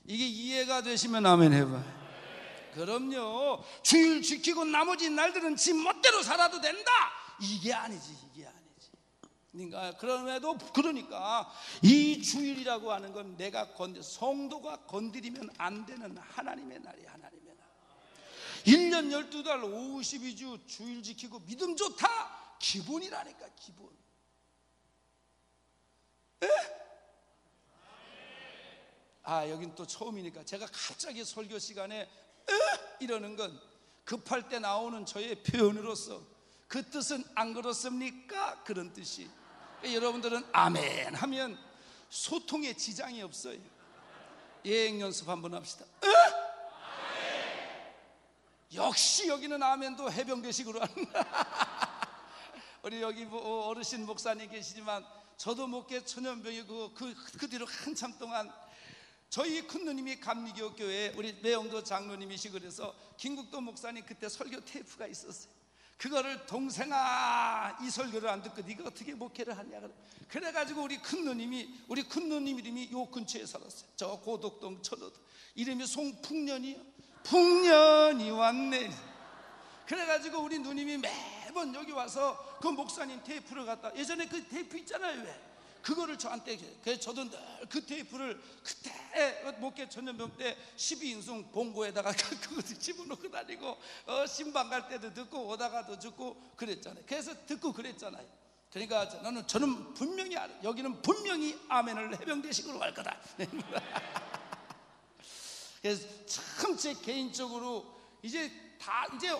이게 이해가 되시면 아멘 해봐요. 그럼요. 주일 지키고 나머지 날들은 지 멋대로 살아도 된다. 이게 아니지. 이게 아니지. 그러니까 이 주일이라고 하는 건 내가 성도가 건드리면 안 되는 하나님의 날이야. 하나님의 날. 1년 12달 52주 주일 지키고 믿음 좋다. 기본이라니까. 기본. 여긴 또 처음이니까 제가 갑자기 설교 시간에 이러는 건 급할 때 나오는 저의 표현으로서 그 뜻은 안 그렇습니까? 그런 뜻이. 여러분들은 아멘 하면 소통에 지장이 없어요. 예행 연습 한번 합시다. 역시 여기는 아멘도 해병대식으로 한다. 우리 여기 어르신 목사님 계시지만 저도 목회 천연병이 그 뒤로 한참 동안 저희 큰 누님이 감리교 교회 우리 매영도 장로님이시고 그래서 김국도 목사님 그때 설교 테이프가 있었어요. 그거를 동생아 이 설교를 안 듣고 네가 어떻게 목회를 하냐 그래가지고 우리 큰 누님 이름이 요 근처에 살았어요. 저 고덕동 천호도 이름이 송풍년이요. 풍년이 왔네. 그래가지고 우리 누님이 매번 여기 와서 그 목사님 테이프를 갖다 예전에 그 테이프 있잖아요. 왜? 그거를 저한테 그래서 저도 늘 그 테이프를 그때 목회 천년병 때 12인승 봉고에다가 그거 집어넣고 다니고 신방 갈 때도 듣고 오다가도 듣고 그랬잖아요. 그래서 듣고 그랬잖아요. 그러니까 저는 분명히 여기는 분명히 아멘을 해병대식으로 갈 거다. 그래서 참 제 개인적으로 이제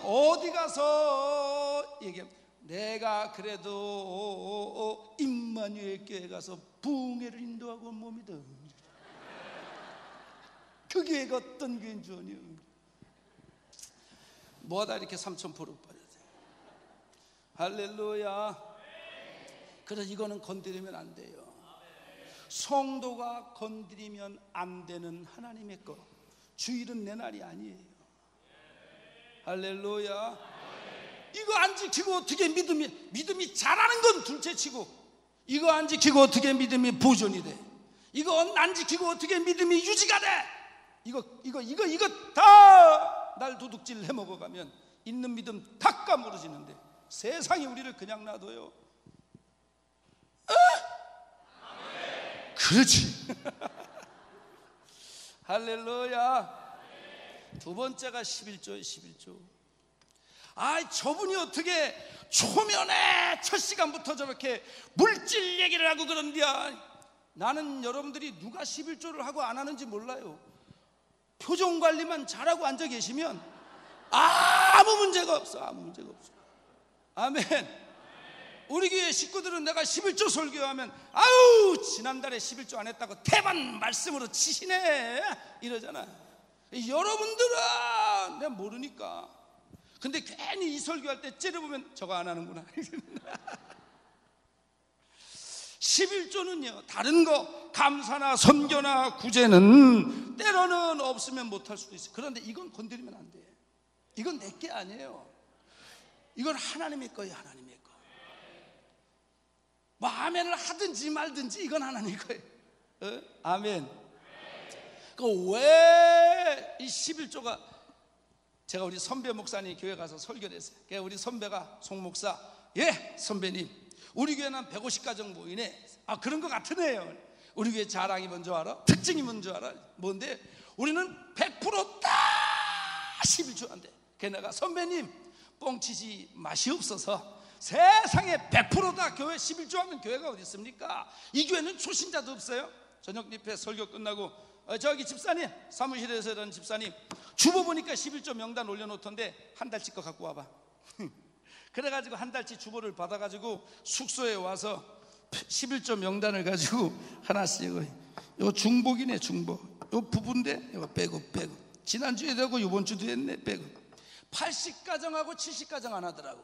어디 가서 얘기하면 내가 그래도 임마누엘 교회 가서 부흥회를 인도하고 뭡니다. 그 교회가 어떤 교회인 줄 아냐. 뭐하다 이렇게 삼천포로 빠져야 돼. 할렐루야. 그래서 이거는 건드리면 안 돼요. 성도가 건드리면 안 되는 하나님의 것. 주일은 내 날이 아니에요. 할렐루야. 이거 안 지키고 어떻게 믿음이 자라는 건 둘째치고, 이거 안 지키고 어떻게 믿음이 보존이 돼? 이거 안 지키고 어떻게 믿음이 유지가 돼? 이거 다 날 도둑질 해먹어가면 있는 믿음 다 까무러지는데 세상이 우리를 그냥 놔둬요. 그렇지. 할렐루야. 두 번째가 11조예요. 11조. 저분이 어떻게 초면에 첫 시간부터 저렇게 물질 얘기를 하고 그런디야. 나는 여러분들이 누가 11조를 하고 안 하는지 몰라요. 표정 관리만 잘하고 앉아 계시면 아무 문제가 없어. 아무 문제가 없어. 아멘. 우리 교회 식구들은 내가 11조 설교하면 아우 지난달에 11조 안 했다고 대반 말씀으로 치시네 이러잖아. 여러분들은 내가 모르니까. 근데 괜히 이 설교할 때 째려보면 저거 안 하는구나. 11조는요 다른 거 감사나 선교나 구제는 때로는 없으면 못할 수도 있어요. 그런데 이건 건드리면 안 돼. 이건 내 게 아니에요. 이건 하나님의 거예요. 하나님의 거. 뭐 아멘을 하든지 말든지 이건 하나님의 거예요. 아멘. 그 왜 이 11조가, 제가 우리 선배 목사님 교회 가서 설교를 했어요. 우리 선배가 송 목사, 예 선배님 우리 교회는 150가정 모이네. 그런 것 같으네요. 우리 교회 자랑이 뭔지 알아? 특징이 뭔지 알아? 뭔데? 우리는 100% 다 11조 한대. 그래서 내가 선배님 뻥치지 맛이 없어서 세상에 100% 다 교회 11조 하는 교회가 어디 있습니까? 이 교회는 초신자도 없어요. 저녁 예배 설교 끝나고 저기 집사님, 사무실에서 이런 집사님 주보 보니까 11조 명단 올려놓던데 한 달치 거 갖고 와봐. 그래가지고 한 달치 주보를 받아가지고 숙소에 와서 11조 명단을 가지고 하나씩 이거 중복이네. 중복. 이거 부부인데 이거 빼고 지난주에 되고 이번 주도 했네. 빼고 80가정하고 70가정 안 하더라고.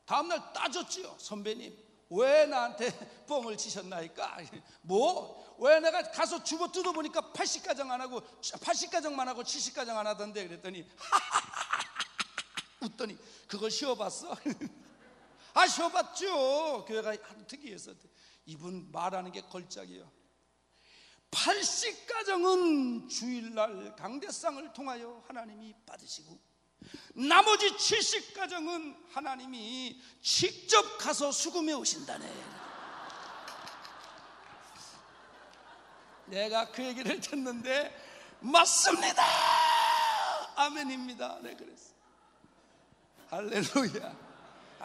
다음날 따졌지요. 선배님 왜 나한테 뻥을 치셨나이까? 왜 내가 가서 주보 뜯어보니까 80가정 안 하고 80가정만 하고 70가정 안 하던데. 그랬더니 웃더니 그걸 쉬어봤어? 쉬어봤죠. 교회가 하도 특이해서. 이분 말하는 게 걸작이에요. 80가정은 주일날 강대상을 통하여 하나님이 받으시고 나머지 70가정은 하나님이 직접 가서 수금해 오신다네. 내가 그 얘기를 듣는데 맞습니다. 아멘입니다. 네, 그랬어. 할렐루야.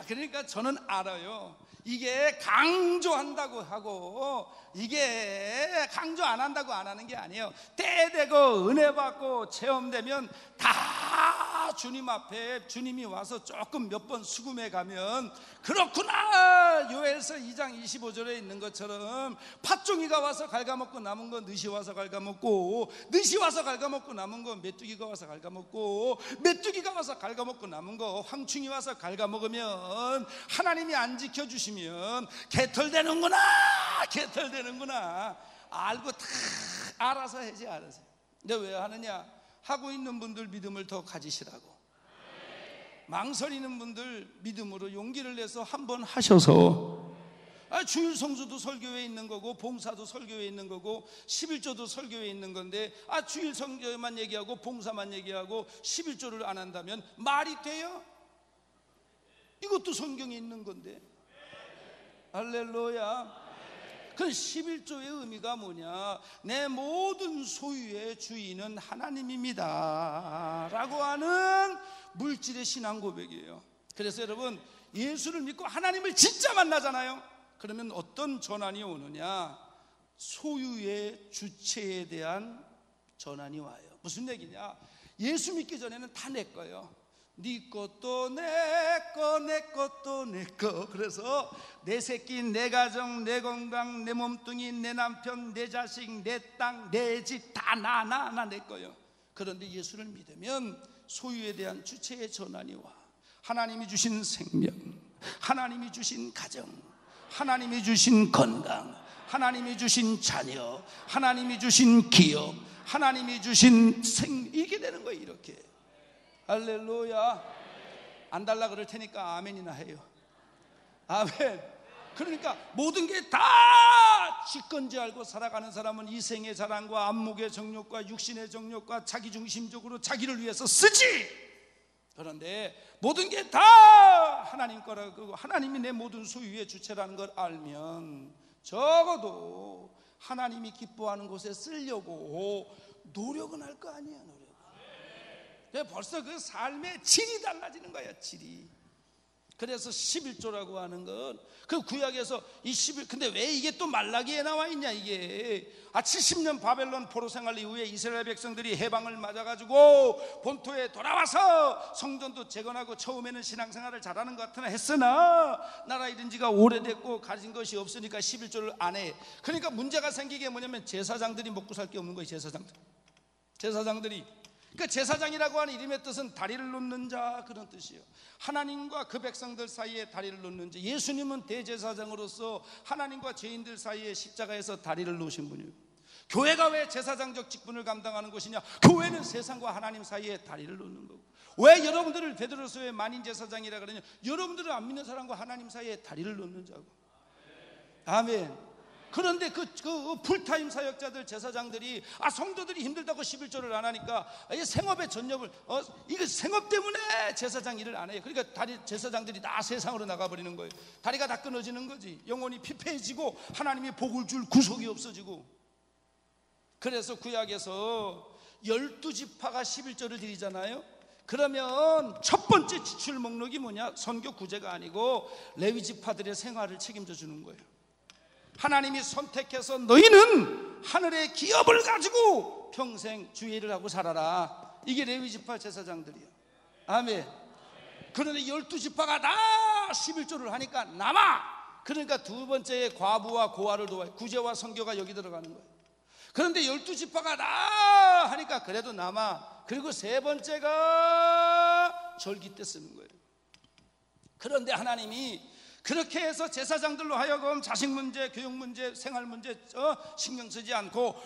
그러니까 저는 알아요. 이게 강조한다고 하고 이게 강조 안 한다고 안 하는 게 아니에요. 때 되고 은혜 받고 체험되면 다 주님 앞에 주님이 와서 조금 몇 번 수금해 가면 그렇구나. 요엘서 2장 25절에 있는 것처럼 팥종이가 와서 갉아먹고 남은 거 느시 와서 갉아먹고 느시 와서 갉아먹고 남은 거 메뚜기가 와서 갉아먹고 메뚜기가 와서 갉아먹고 남은 거 황충이 와서 갉아먹으면 하나님이 안 지켜주시면 개털되는구나. 알고 다 알아서 해야지. 알아서. 근데 왜 하느냐? 하고 있는 분들 믿음을 더 가지시라고. 망설이는 분들 믿음으로 용기를 내서 한번 하셔서 주일 성수도 설교회에 있는 거고 봉사도 설교회에 있는 거고 11조도 설교회에 있는 건데 주일 성교만 얘기하고 봉사만 얘기하고 11조를 안 한다면 말이 돼요? 이것도 성경에 있는 건데. 할렐루야. 그 11조의 의미가 뭐냐? 내 모든 소유의 주인은 하나님입니다 라고 하는 물질의 신앙 고백이에요. 그래서 여러분 예수를 믿고 하나님을 진짜 만나잖아요. 그러면 어떤 전환이 오느냐? 소유의 주체에 대한 전환이 와요. 무슨 얘기냐? 예수 믿기 전에는 다 내 거예요. 네 것도 내 거, 내 것도 내 거. 그래서 내 새끼, 내 가정, 내 건강, 내 몸뚱이, 내 남편, 내 자식, 내 땅, 내 집 다 나 내 거예요. 그런데 예수를 믿으면 소유에 대한 주체의 전환이 와. 하나님이 주신 생명, 하나님이 주신 가정, 하나님이 주신 건강, 하나님이 주신 자녀, 하나님이 주신 기업, 하나님이 주신 이게 되는 거예요. 이렇게. 할렐루야. 안 달라 그럴 테니까 아멘이나 해요. 아멘. 그러니까 모든 게 다 지 건지 알고 살아가는 사람은 이 생의 자랑과 안목의 정욕과 육신의 정욕과 자기중심적으로 자기를 위해서 쓰지. 그런데 모든 게 다 하나님 거라고, 하나님이 내 모든 소유의 주체라는 걸 알면 적어도 하나님이 기뻐하는 곳에 쓰려고 노력은 할 거 아니야. 노력. 벌써 그 삶의 질이 달라지는 거야. 질이. 그래서 11조라고 하는 건 그 구약에서 이 11, 근데 왜 이게 또 말라기에 나와 있냐. 이게 70년 바벨론 포로 생활 이후에 이스라엘 백성들이 해방을 맞아가지고 본토에 돌아와서 성전도 재건하고 처음에는 신앙생활을 잘하는 것 같으나 했으나 나라 잃은 지가 오래됐고 가진 것이 없으니까 11조를 안 해. 그러니까 문제가 생기게 게 뭐냐면 제사장들이 먹고 살 게 없는 거예요. 제사장들이. 그러니까 제사장이라고 하는 이름의 뜻은 다리를 놓는 자, 그런 뜻이에요. 하나님과 그 백성들 사이에 다리를 놓는 자. 예수님은 대제사장으로서 하나님과 죄인들 사이에 십자가에서 다리를 놓으신 분이에요. 교회가 왜 제사장적 직분을 감당하는 것이냐? 교회는 세상과 하나님 사이에 다리를 놓는 거고. 왜 여러분들을 베드로서의 만인 제사장이라 그러냐? 여러분들을 안 믿는 사람과 하나님 사이에 다리를 놓는 자고. 아멘. 그런데 그 풀타임 사역자들, 제사장들이 성도들이 힘들다고 11조를 안 하니까 생업에 전념을, 이거 생업 때문에 제사장 일을 안 해요. 그러니까 제사장들이 다 세상으로 나가버리는 거예요. 다리가 다 끊어지는 거지. 영혼이 피폐해지고 하나님이 복을 줄 구속이 없어지고. 그래서 구약에서 12지파가 11조를 드리잖아요. 그러면 첫 번째 지출 목록이 뭐냐? 선교 구제가 아니고 레위지파들의 생활을 책임져 주는 거예요. 하나님이 선택해서 너희는 하늘의 기업을 가지고 평생 주의 일을 하고 살아라. 이게 레위지파 제사장들이야. 아멘. 그런데 12지파가 다 11조를 하니까 남아. 그러니까 두 번째에 과부와 고아를 도와요. 구제와 선교가 여기 들어가는 거예요. 그런데 12지파가 다 하니까 그래도 남아. 그리고 세 번째가 절기 때 쓰는 거예요. 그런데 하나님이 그렇게 해서 제사장들로 하여금 자식 문제, 교육 문제, 생활 문제 신경 쓰지 않고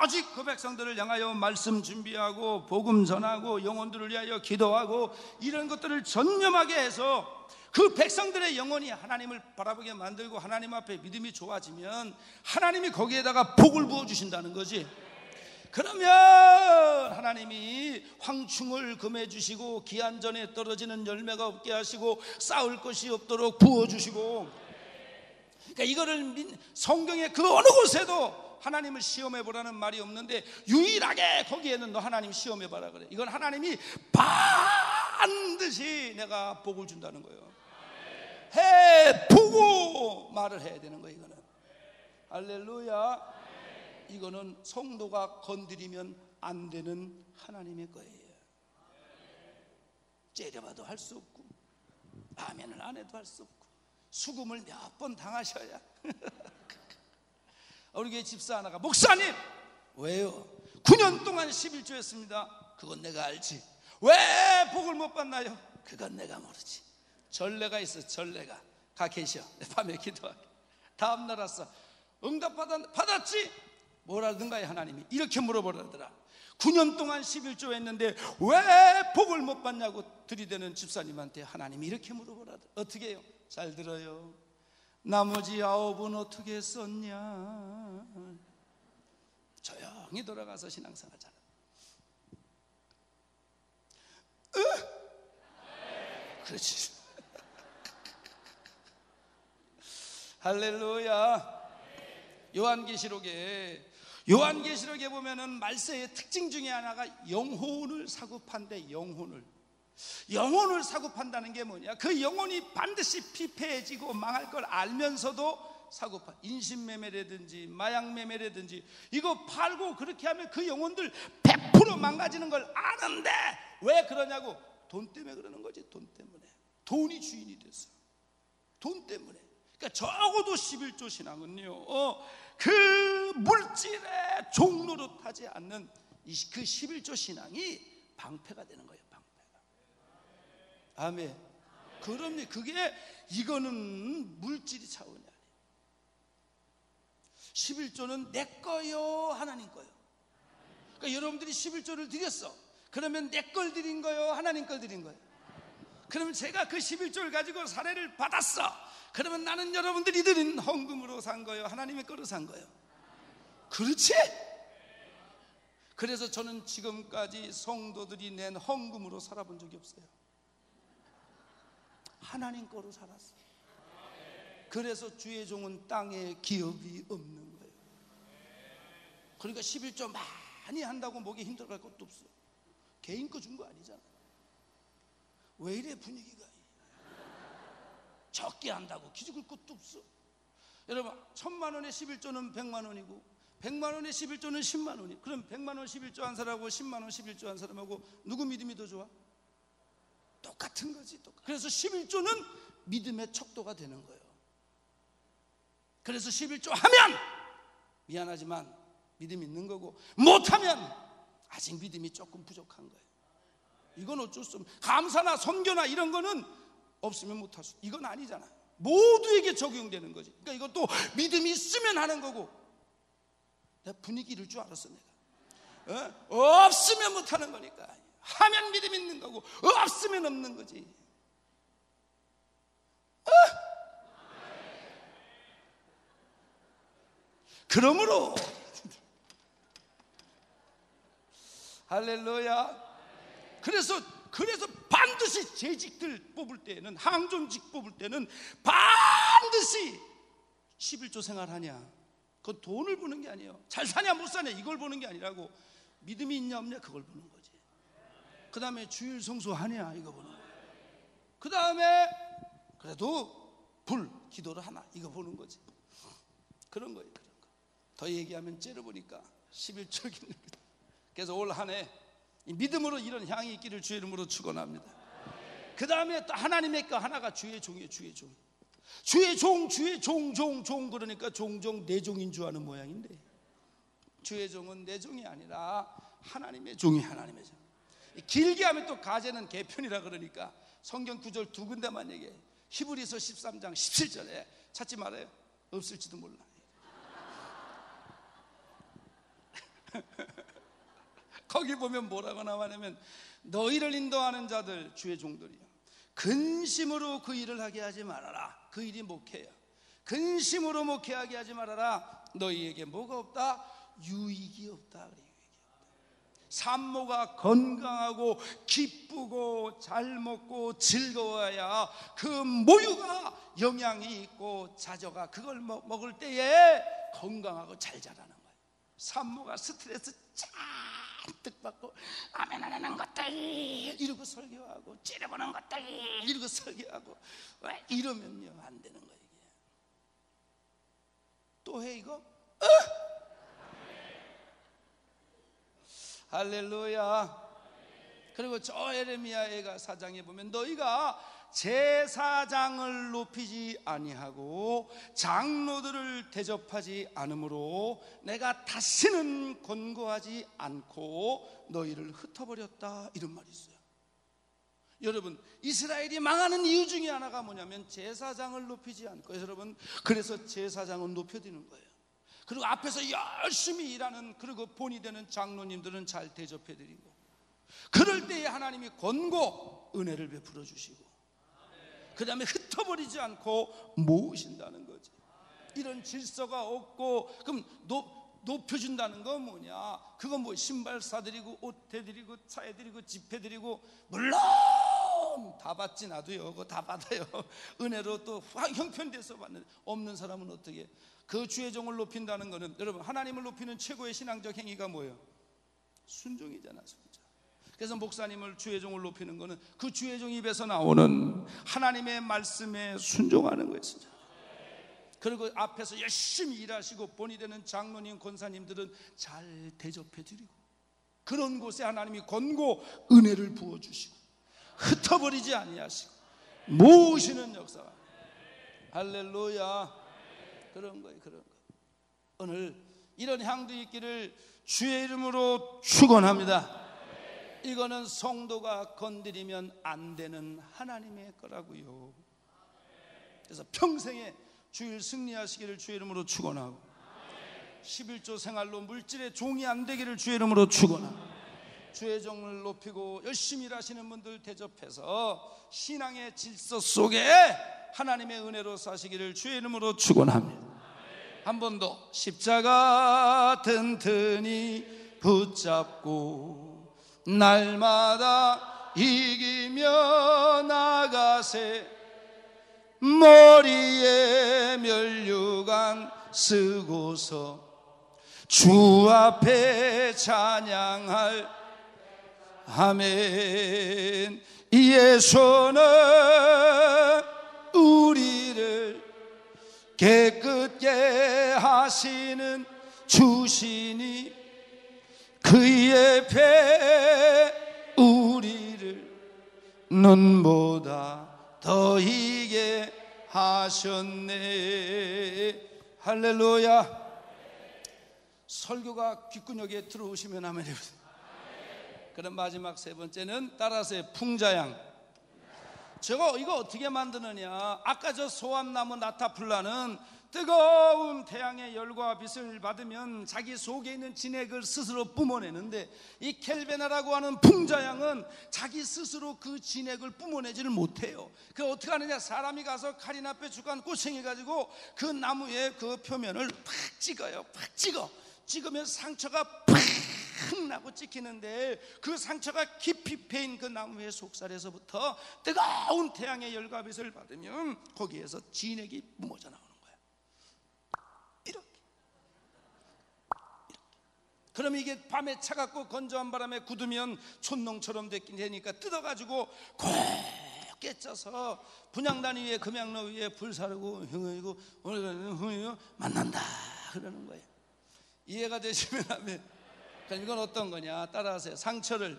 오직 그 백성들을 향하여 말씀 준비하고 복음 전하고 영혼들을 위하여 기도하고 이런 것들을 전념하게 해서 그 백성들의 영혼이 하나님을 바라보게 만들고 하나님 앞에 믿음이 좋아지면 하나님이 거기에다가 복을 부어주신다는 거지. 그러면 하나님이 황충을 금해 주시고 기한전에 떨어지는 열매가 없게 하시고 쌓을 것이 없도록 부어주시고. 그러니까 이거를 성경의 그 어느 곳에도 하나님을 시험해 보라는 말이 없는데 유일하게 거기에는 너 하나님 시험해 봐라 그래. 이건 하나님이 반드시 내가 복을 준다는 거예요. 해 보고 말을 해야 되는 거예요. 이거는. 할렐루야. 이거는 성도가 건드리면 안 되는 하나님의 거예요. 째려봐도 할 수 없고 아멘을 안 해도 할 수 없고 수금을 몇 번 당하셔야. 우리 교회 집사 하나가 목사님 왜요? 9년 동안 11조 했습니다. 그건 내가 알지. 왜 복을 못 받나요? 그건 내가 모르지. 전례가 있어. 전례가 가 계셔. 밤에 기도하게. 다음날 왔어. 응답 받았지? 뭐라든가요? 하나님이 이렇게 물어보라더라. 9년 동안 11조 했는데 왜 복을 못 받냐고 들이대는 집사님한테 하나님이 이렇게 물어보라더라. 어떻게 해요? 잘 들어요. 나머지 9은 어떻게 썼냐? 조용히 돌아가서 신앙생활 잘하. 그렇지. 할렐루야. 요한계시록에 보면은 말세의 특징 중에 하나가 영혼을 사고 판대. 영혼을 사고 판다는 게 뭐냐? 그 영혼이 반드시 피폐해지고 망할 걸 알면서도 사고 판. 인신매매라든지 마약매매라든지 이거 팔고 그렇게 하면 그 영혼들 100% 망가지는 걸 아는데 왜 그러냐고. 돈 때문에 그러는 거지. 돈 때문에. 돈이 주인이 됐어. 돈 때문에. 그러니까 적어도 11조 신앙은요, 그 물질의 종로로 타지 않는 그 11조 신앙이 방패가 되는 거예요. 방패가. 아멘. 그럼요. 이거는 물질이 차원이 아니에요. 11조는 내 거요, 하나님 거요. 그러니까 여러분들이 11조를 드렸어. 그러면 내 걸 드린 거요, 하나님 걸 드린 거요. 그러면 제가 그 11조를 가지고 사례를 받았어. 그러면 나는 여러분들이 드린 헌금으로 산 거요, 하나님의 거로 산 거요. 그렇지? 그래서 저는 지금까지 성도들이 낸 헌금으로 살아본 적이 없어요. 하나님 거로 살았어요. 그래서 주의 종은 땅에 기업이 없는 거예요. 그러니까 11조 많이 한다고 목이 힘들어갈 것도 없어. 개인 거 준 거 아니잖아. 왜 이래 분위기가. 적게 한다고 기죽을 것도 없어. 여러분, 1,000만 원의 11조는 100만 원이고 100만 원의 11조는 10만 원이. 그럼 100만 원 11조 한 사람하고 10만 원 11조 한 사람하고 누구 믿음이 더 좋아? 똑같은 거지. 그래서 11조는 믿음의 척도가 되는 거예요. 그래서 11조 하면 미안하지만 믿음이 있는 거고, 못하면 아직 믿음이 조금 부족한 거예요. 이건 어쩔 수 없는. 감사나 선교나 이런 거는 없으면 못할 수. 이건 아니잖아. 모두에게 적용되는 거지. 그러니까 이것도 믿음이 있으면 하는 거고. 내가 분위기 이럴 줄 알았어 내가. 없으면 못하는 거니까. 하면 믿음 있는 거고 없으면 없는 거지. 그러므로 할렐루야. 그래서 반드시 재직들 뽑을 때는, 항존직 뽑을 때는 반드시 11조 생활하냐, 그건 돈을 보는 게 아니에요. 잘 사냐 못 사냐 이걸 보는 게 아니라고, 믿음이 있냐 없냐 그걸 보는 거지. 그 다음에 주일 성수하냐 이거 보는 거예요. 그 다음에 그래도 기도를 하나 이거 보는 거지. 그런 거예요. 그런 거. 더 얘기하면 째려보니까 11조기는. 그래서 올 한 해 믿음으로 이런 향이 있기를 주의 이름으로 축원합니다. 그 다음에 또 하나님의 거 하나가 주의 종이에요. 주의 종. 주의 종 그러니까 종종 내 종인 줄 아는 모양인데, 주의 종은 내 종이 아니라 하나님의 종이 하나님의 종. 길게 하면 또 가제는 개편이라 그러니까 성경 구절 두 군데만 얘기해. 히브리서 13장 17절에 찾지 말아요. 없을지도 몰라. 거기 보면 뭐라고 나와냐면, 너희를 인도하는 자들 주의 종들이요, 근심으로 그 일을 하게 하지 말아라. 그 일이 목회야. 근심으로 목회하게 하지 말아라. 너희에게 뭐가 없다? 유익이 없다. 산모가 건강하고 기쁘고 잘 먹고 즐거워야 그 모유가 영양이 있고 자녀가 그걸 먹을 때에 건강하고 잘 자라는 거예요. 산모가 스트레스 잔뜩 받고 아멘 안 하는 것들 이러고 설교하고 찌려보는 것들 이러고 설교하고 이러면요 안 되는 거예요. 이게 또 해 이거? 할렐루야. 그리고 저 에레미야의 사장에 보면, 너희가 제사장을 높이지 아니하고 장로들을 대접하지 않으므로 내가 다시는 권고하지 않고 너희를 흩어버렸다, 이런 말이 있어요. 여러분, 이스라엘이 망하는 이유 중에 하나가 뭐냐면 제사장을 높이지 않고, 여러분, 그래서 제사장은 높여드리는 거예요. 그리고 앞에서 열심히 일하는, 그리고 본이 되는 장로님들은 잘 대접해드리고, 그럴 때에 하나님이 권고 은혜를 베풀어 주시고, 그 다음에 흩어버리지 않고 모으신다는 거지. 이런 질서가 없고, 그럼 높여준다는 건 뭐냐? 그건 뭐 신발 사드리고 옷 해드리고 차 해드리고 집 해드리고, 물론 다 받지, 나도요 그거 다 받아요. 은혜로 또 형편돼서 받는. 없는 사람은 어떻게? 그 주의 종을 높인다는 것은, 여러분, 하나님을 높이는 최고의 신앙적 행위가 뭐예요? 순종이잖아, 순종. 그래서 목사님을 주의 종을 높이는 것은 그 주의 종 입에서 나오는 하나님의 말씀에 순종하는 거예요, 진짜. 그리고 앞에서 열심히 일하시고 본이 되는 장로님, 권사님들은 잘 대접해드리고, 그런 곳에 하나님이 권고 은혜를 부어주시고 흩어버리지 아니하시고 모으시는 역사가. 할렐루야. 그런 거예요, 그런 거. 오늘 이런 향도 있기를 주의 이름으로 축원합니다. 이거는 성도가 건드리면 안 되는 하나님의 거라고요. 그래서 평생에 주일 승리하시기를 주의 이름으로 축원하고 11조 생활로 물질의 종이 안 되기를 주의 이름으로 축원하고 주의 종을 높이고 열심히 일하시는 분들 대접해서 신앙의 질서 속에 하나님의 은혜로 사시기를 주의 이름으로 축원합니다. 한 번 더 십자가 튼튼히 붙잡고 날마다 이기며 나가세 머리에 면류관 쓰고서 주 앞에 찬양할 아멘. 예수는 우리를 깨끗게 하시는 주시니 그의 배 우리를 눈보다 더 이게 하셨네. 할렐루야. 설교가 귓구녕에 들어오시면 아멘 해보세요. 그럼 마지막 세 번째는 따라서 풍자양. 저거 이거 어떻게 만드느냐. 아까 저 소암나무 나타플라는 뜨거운 태양의 열과 빛을 받으면 자기 속에 있는 진액을 스스로 뿜어내는데 이 켈베나라고 하는 풍자양은 자기 스스로 그 진액을 뿜어내지를 못해요. 그 어떻게 하느냐. 사람이 가서 칼이나 뾰족한 꼬챙이 가지고 그 나무의 그 표면을 팍 찍어요. 팍 찍으면 상처가 팍 나고 찍히는데 그 상처가 깊이 패인 그 나무의 속살에서부터 뜨거운 태양의 열과 빛을 받으면 거기에서 진액이 뿜어져 나오는 거예요. 이렇게. 그럼 이게 밤에 차갑고 건조한 바람에 굳으면 촌농처럼 되니까 뜯어가지고 곱게 쪄서 분향단 위에 금양로 위에 불 사르고 흥이고 오늘은 흥이요 만난다 그러는 거예요. 이해가 되시면 하면. 그럼 이건 어떤 거냐. 따라하세요. 상처를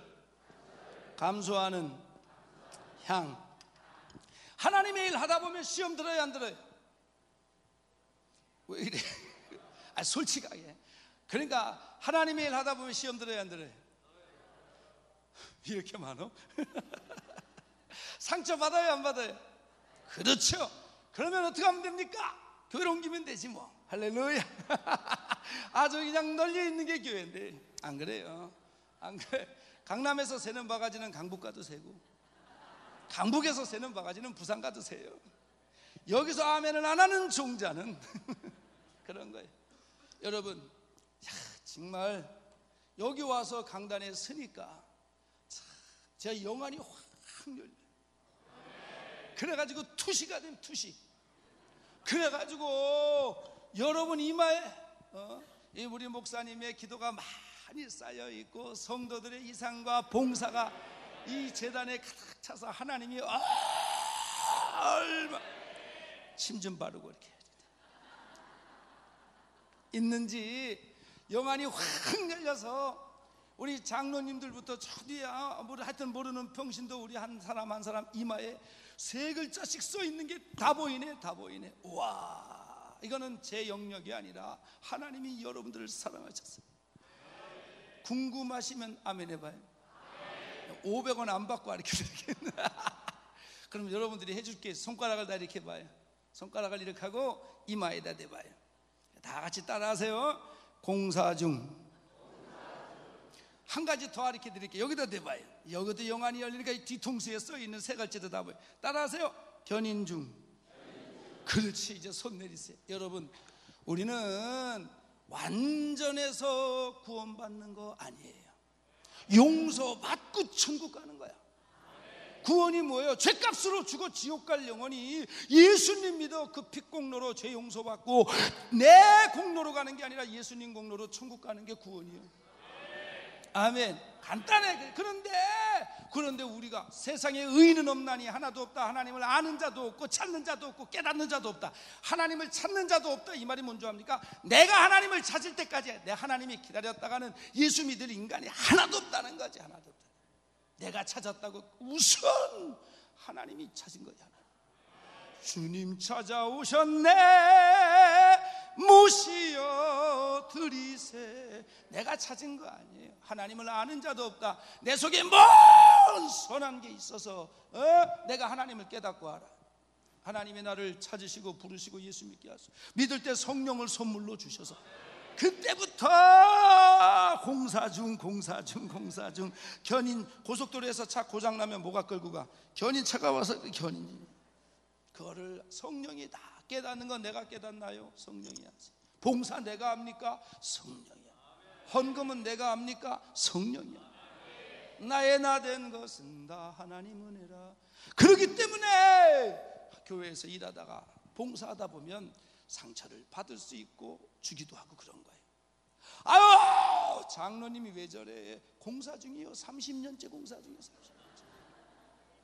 감수하는 향. 하나님의 일 하다 보면 시험 들어요 안 들어요? 왜 이래? 솔직하게. 그러니까 하나님의 일 하다 보면 시험 들어요 안 들어요? 이렇게 많어? 상처 받아요 안 받아요? 그렇죠. 그러면 어떻게 하면 됩니까? 교회로 옮기면 되지 뭐. 할렐루야. 아주 그냥 널려 있는 게 교회인데 안 그래요. 안 그래. 강남에서 새는 바가지는 강북 가도 새고 강북에서 새는 바가지는 부산 가도 새요. 여기서 아멘을 안 하는 종자는 그런 거예요. 여러분, 정말 여기 와서 강단에 서니까 제 영안이 확 열려요. 그래가지고 투시가 된 투시. 그래가지고 여러분 이마에 이 우리 목사님의 기도가 많이 쌓여 있고 성도들의 이상과 봉사가 이 재단에 가득 차서 하나님이 얼마 침 좀 바르고 이렇게 있는지 영안이 확 열려서 우리 장로님들부터 저 뒤에 하여튼 모르는 평신도 우리 한 사람 한 사람 이마에 3글자씩 써 있는 게 다 보이네. 다 보이네. 와, 이거는 제 영역이 아니라 하나님이 여러분들을 사랑하셨어요. 궁금하시면 아멘 해봐요. 500원 안 받고 가르쳐드리겠네. 그럼 여러분들이 해줄게. 손가락을 다 이렇게 봐요. 손가락을 이렇게 하고 이마에다 대봐요. 다 같이 따라하세요. 공사 중. 한 가지 더 가르쳐 드릴게요. 여기다 대봐요. 여기도 영안이 열리니까 뒤통수에 써있는 3글자도 다 보여요. 따라하세요. 견인 중. 그렇지. 이제 손 내리세요. 여러분, 우리는 완전해서 구원받는 거 아니에요. 용서받고 천국 가는 거야. 구원이 뭐예요? 죄값으로 죽어 지옥 갈 영혼이 예수님 믿어 그 피 공로로 죄 용서받고 내 공로로 가는 게 아니라 예수님 공로로 천국 가는 게 구원이에요. 아멘. 간단해. 그런데 우리가 세상에 의인은 없나니 하나도 없다. 하나님을 아는 자도 없고 찾는 자도 없고 깨닫는 자도 없다. 하나님을 찾는 자도 없다. 이 말이 뭔지 압니까? 내가 하나님을 찾을 때까지 내 하나님이 기다렸다가는 예수 믿을 인간이 하나도 없다는 거지. 하나도 없다. 내가 찾았다고 우선 하나님이 찾은 거야. 주님 찾아오셨네. 모시어 드리세. 내가 찾은 거 아니에요. 하나님을 아는 자도 없다. 내 속에 뭔 선한 게 있어서 내가 하나님을 깨닫고 알아. 하나님이 나를 찾으시고 부르시고 예수 믿게 하소서. 믿을 때 성령을 선물로 주셔서 그때부터 공사 중 견인, 고속도로에서 차 고장나면 뭐가 끌고 가? 견인 차가 와서 견인이. 그거를 성령이 다 깨닫는 건 내가 깨닫나요? 성령이 하지. 봉사 내가 합니까? 성령이야. 헌금은 내가 합니까? 성령이야. 나의 나 된 것은 다 하나님 은혜라. 그렇기 때문에 교회에서 일하다가 봉사하다 보면 상처를 받을 수 있고 주기도 하고 그런 거예요. 아유, 장로님이 왜 저래? 공사 중이요. 30년째 공사 중이요. 30년째.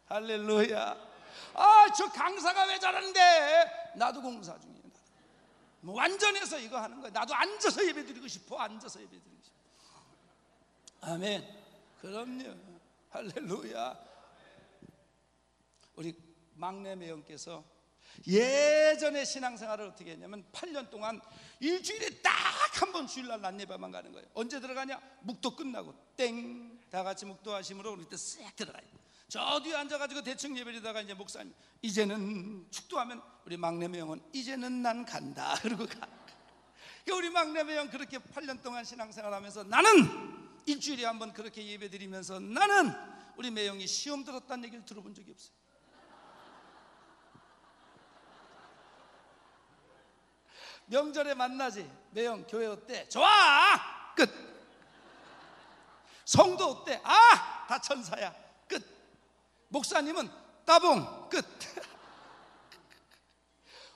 할렐루야. 아, 저 강사가 왜 저러는데? 나도 공사 중이에요. 나도. 뭐 완전해서 이거 하는 거야. 나도 앉아서 예배드리고 싶어. 앉아서 예배드리고 싶어. 아멘. 그럼요. 할렐루야. 우리 막내 매형께서 예전에 신앙생활을 어떻게 했냐면 8년 동안 일주일에 딱 한 번 주일날 낮 예배만 가는 거예요. 언제 들어가냐? 묵도 끝나고 땡 다 같이 묵도하심으로 우리 때 쓱 들어가요. 저 뒤에 앉아가지고 대충 예배드리다가 이제 목사님 이제는 축도하면 우리 막내 매형은 이제는 난 간다 그러고 가. 우리 막내 매형 그렇게 8년 동안 신앙생활하면서 나는 일주일에 한 번 그렇게 예배드리면서 나는 우리 매형이 시험 들었다는 얘기를 들어본 적이 없어요. 명절에 만나지. 매형 교회 어때? 좋아. 끝. 성도 어때? 아, 다 천사야. 끝. 목사님은 따봉. 끝.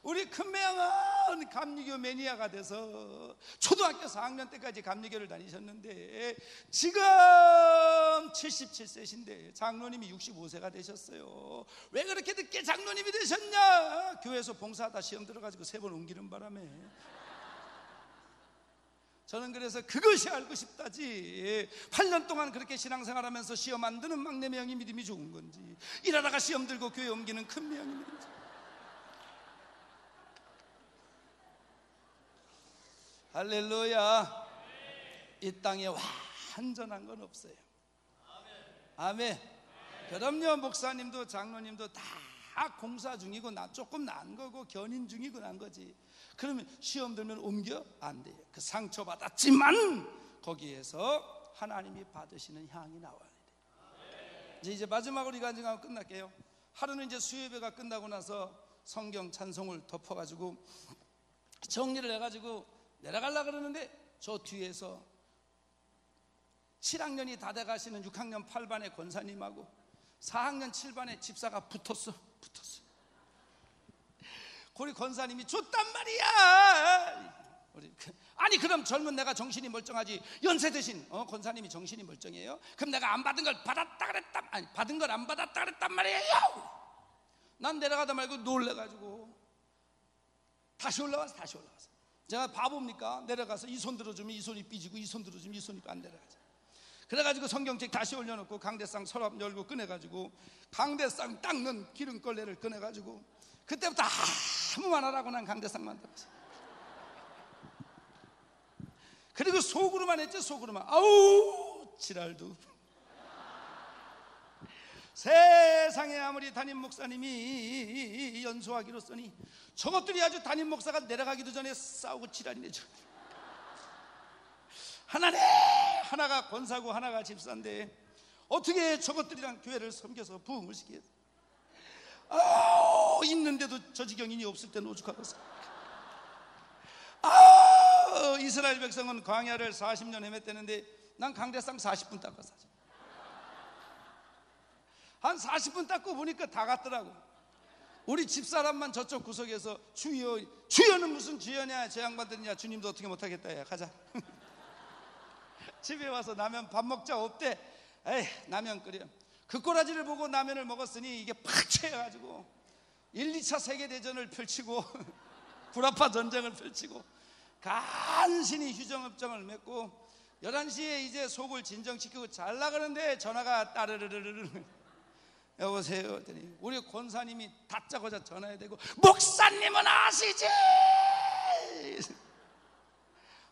우리 큰 매형은 감리교 매니아가 돼서 초등학교 4학년 때까지 감리교를 다니셨는데 지금 77세신데 장로님이 65세가 되셨어요. 왜 그렇게 늦게 장로님이 되셨냐? 교회에서 봉사하다 시험 들어가지고 3번 옮기는 바람에. 저는 그래서 그것이 알고 싶다지. 8년 동안 그렇게 신앙생활하면서 시험 안 드는 막내 매형이 믿음이 좋은 건지, 일하다가 시험 들고 교회 옮기는 큰 매형이 믿음이 좋은 건지. 할렐루야. 이 땅에 완전한 건 없어요. 아멘. 그럼요. 목사님도 장로님도 다 공사 중이고 나 조금 난 거고 견인 중이고 난 거지. 그러면 시험 들면 옮겨? 안 돼요. 그 상처 받았지만 거기에서 하나님이 받으시는 향이 나와야 돼요. 이제 마지막으로 이 간증하고 끝날게요. 하루는 이제 수요예배가 끝나고 나서 성경 찬송을 덮어가지고 정리를 해가지고 내려가려고 그러는데 저 뒤에서 7학년이 다 돼가시는 6학년 8반의 권사님하고 4학년 7반의 집사가 붙었어. 우리 권사님이 줬단 말이야. 아니 그럼 젊은 내가 정신이 멀쩡하지 연세 드신 권사님이 정신이 멀쩡해요? 그럼 내가 안 받은 걸 받았다 그랬단, 아니 받은 걸 안 받았다 그랬단 말이에요. 난 내려가다 말고 놀래가지고 다시 올라왔어. 제가 바보입니까? 내려가서 이 손 들어주면 이 손이 삐지고 이 손 들어주면 이 손이 안 내려가죠. 그래가지고 성경책 다시 올려놓고 강대상 서랍 열고 꺼내가지고 강대상 닦는 기름걸레를 꺼내가지고 그때부터 아무만 하라고 난 강대상만 들었어. 그리고 속으로만 했죠. 속으로만. 아우 지랄도. 세상에 아무리 담임 목사님이 연수하기로서니 저것들이 아주 담임 목사가 내려가기도 전에 싸우고 지랄이네. 하나가 권사고 하나가 집사인데 어떻게 저것들이랑 교회를 섬겨서 부흥을 시키겠어? 있는데도 저 지경인이 없을 때는 오죽하겠어. 이스라엘 백성은 광야를 40년 헤맸다는데 난 강대상 40분 닦았어. 한 40분 닦고 보니까 다 갔더라고. 우리 집사람만 저쪽 구석에서 주여는 무슨 주여냐, 저 양반들이냐, 주님도 어떻게 못하겠다. 야 가자. 집에 와서 라면 밥 먹자. 없대. 에이 라면 끓여. 그 꼬라지를 보고 라면을 먹었으니 이게 팍 채여가지고 1, 2차 세계대전을 펼치고 구라파 전쟁을 펼치고 간신히 휴전협정을 맺고 11시에 이제 속을 진정시키고 잘 나가는데 전화가 따르르르르. 여보세요 했더니 우리 권사님이 다짜고짜 전화해야 되고 목사님은 아시지?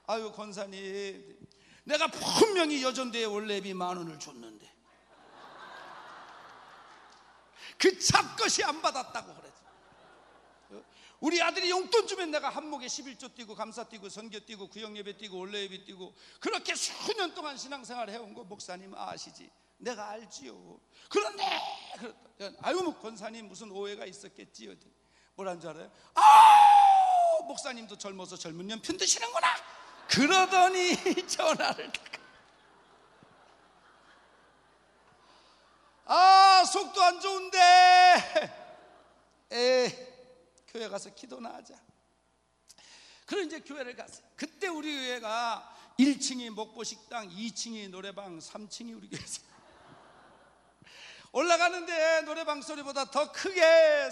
아유 권사님, 내가 분명히 여전대에 원래비 10,000원을 줬는데 그 잡것이 안 받았다고 그래. 우리 아들이 용돈 주면 내가 한목에 11조 띄고 감사 띄고 선교 띄고 구역예배 띄고 원래예배 띄고 그렇게 수년 동안 신앙생활 해온 거 목사님 아시지? 내가 알지요. 그런데 아유 뭐 권사님 무슨 오해가 있었겠지요. 뭐란 줄 알아요? 아 목사님도 젊어서 젊은 년 편드시는구나 그러더니 전화를 아 속도 안 좋은데 교회 가서 기도나 하자. 그럼 이제 교회를 갔어요. 그때 우리 교회가 1층이 목보식당, 2층이 노래방, 3층이 우리 교회에서 올라가는데 노래방 소리보다 더 크게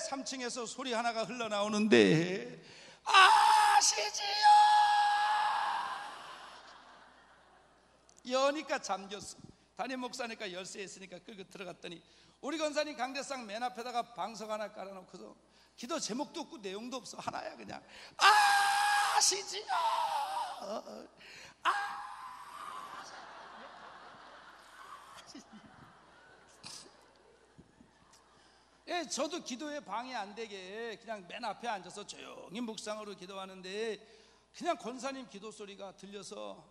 3층에서 소리 하나가 흘러나오는데 아시지요? 여니까 잠겼어. 담임 목사니까 열쇠 있으니까 끌고 들어갔더니 우리 권사님 강대상 맨 앞에다가 방석 하나 깔아놓고서 기도 제목도 없고 내용도 없어. 하나야 그냥 아시지요? 예, 저도 기도에 방해 안 되게 그냥 맨 앞에 앉아서 조용히 묵상으로 기도하는데 그냥 권사님 기도 소리가 들려서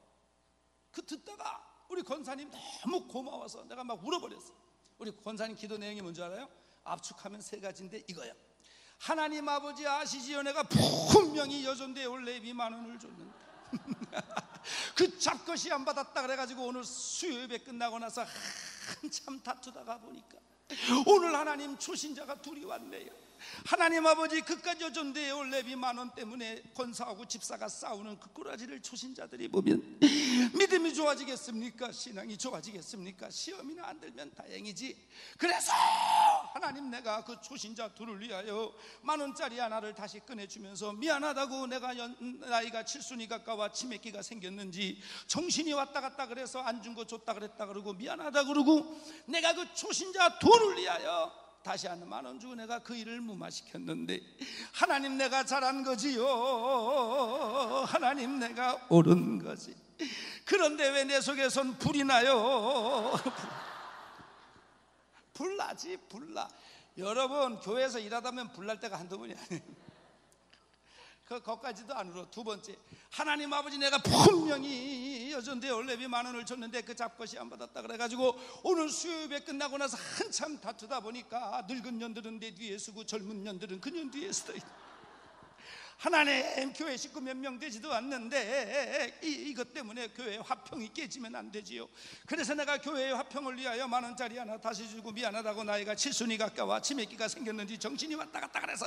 그 듣다가 우리 권사님 너무 고마워서 내가 막 울어버렸어. 우리 권사님 기도 내용이 뭔지 알아요? 압축하면 3가지인데 이거야. 하나님 아버지 아시지요? 내가 분명히 여전대에 원래비 10,000원을 줬는데 그 잡것이 안 받았다 그래가지고 오늘 수요예배 끝나고 나서 한참 다투다가 보니까 오늘 하나님 초신자가 둘이 왔네요. 하나님 아버지 그까지 여전대에 원래비 10,000원 때문에 권사하고 집사가 싸우는 그 꼬라지를 초신자들이 보면 믿음이 좋아지겠습니까? 신앙이 좋아지겠습니까? 시험이나 안 들면 다행이지. 그래서 하나님 내가 그 초신자 둘을 위하여 10,000원짜리 하나를 다시 꺼내주면서 미안하다고 내가 나이가 7순이 가까워 치매기가 생겼는지 정신이 왔다 갔다 그래서 안 준 거 줬다 그랬다 그러고 미안하다 그러고 내가 그 초신자 둘을 위하여 다시 한 10,000원 주고 내가 그 일을 무마시켰는데 하나님 내가 잘한 거지요. 하나님 내가 옳은 거지. 그런데 왜 내 속에선 불이 나요? 불나지 불나. 여러분 교회에서 일하다면 불날 때가 한두 번이 아니에요. 그것까지도 안 울어. 2번째, 하나님 아버지 내가 분명히 여전대에 원래비 10,000원을 줬는데 그 잡것이 안 받았다 그래가지고 오늘 수요예배 끝나고 나서 한참 다투다 보니까 늙은 년들은 내 뒤에 서고 젊은 년들은 그년 뒤에 서 있다. 하나님 교회 식구 몇 명 되지도 않는데 이것 때문에 교회 화평이 깨지면 안 되지요. 그래서 내가 교회의 화평을 위하여 10,000원짜리 하나 다시 주고 미안하다고 나이가 7순이 가까워 치매기가 생겼는지 정신이 왔다 갔다 그래서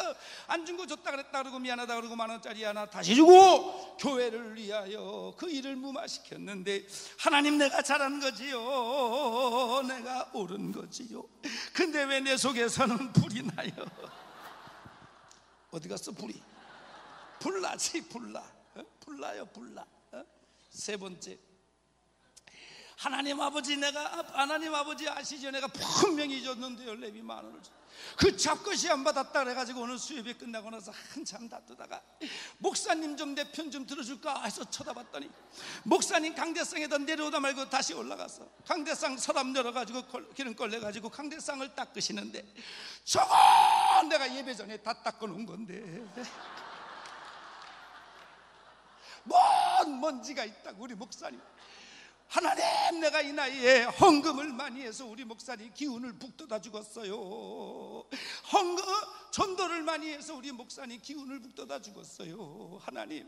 안 준 거 줬다 그랬다 그러고 미안하다 그러고 10,000원짜리 하나 다시 주고 교회를 위하여 그 일을 무마시켰는데 하나님 내가 잘한 거지요. 내가 옳은 거지요. 근데 왜 내 속에서는 불이 나요? 어디 갔어 불이? 불나지 불나. 불나요 불나. 3번째, 하나님 아버지 내가 하나님 아버지 아시죠? 내가 분명히 줬는데 원래비 10,000원을 줬. 그 잡것이 안 받았다 그래가지고 오늘 수요예배 끝나고 나서 한참 다투다가 목사님 좀 내 편 좀 들어줄까 해서 쳐다봤더니 목사님 강대상에다 내려오다 말고 다시 올라가서 강대상 서랍 열어가지고 기름 걸려가지고 강대상을 닦으시는데 저거 내가 예배 전에 다 닦아놓은 건데 뭔 먼지가 있다고. 우리 목사님 하나님 내가 이 나이에 헌금을 많이 해서 우리 목사님 기운을 북돋아 죽었어요. 헌금 전도를 많이 해서 우리 목사님 기운을 북돋아 죽었어요. 하나님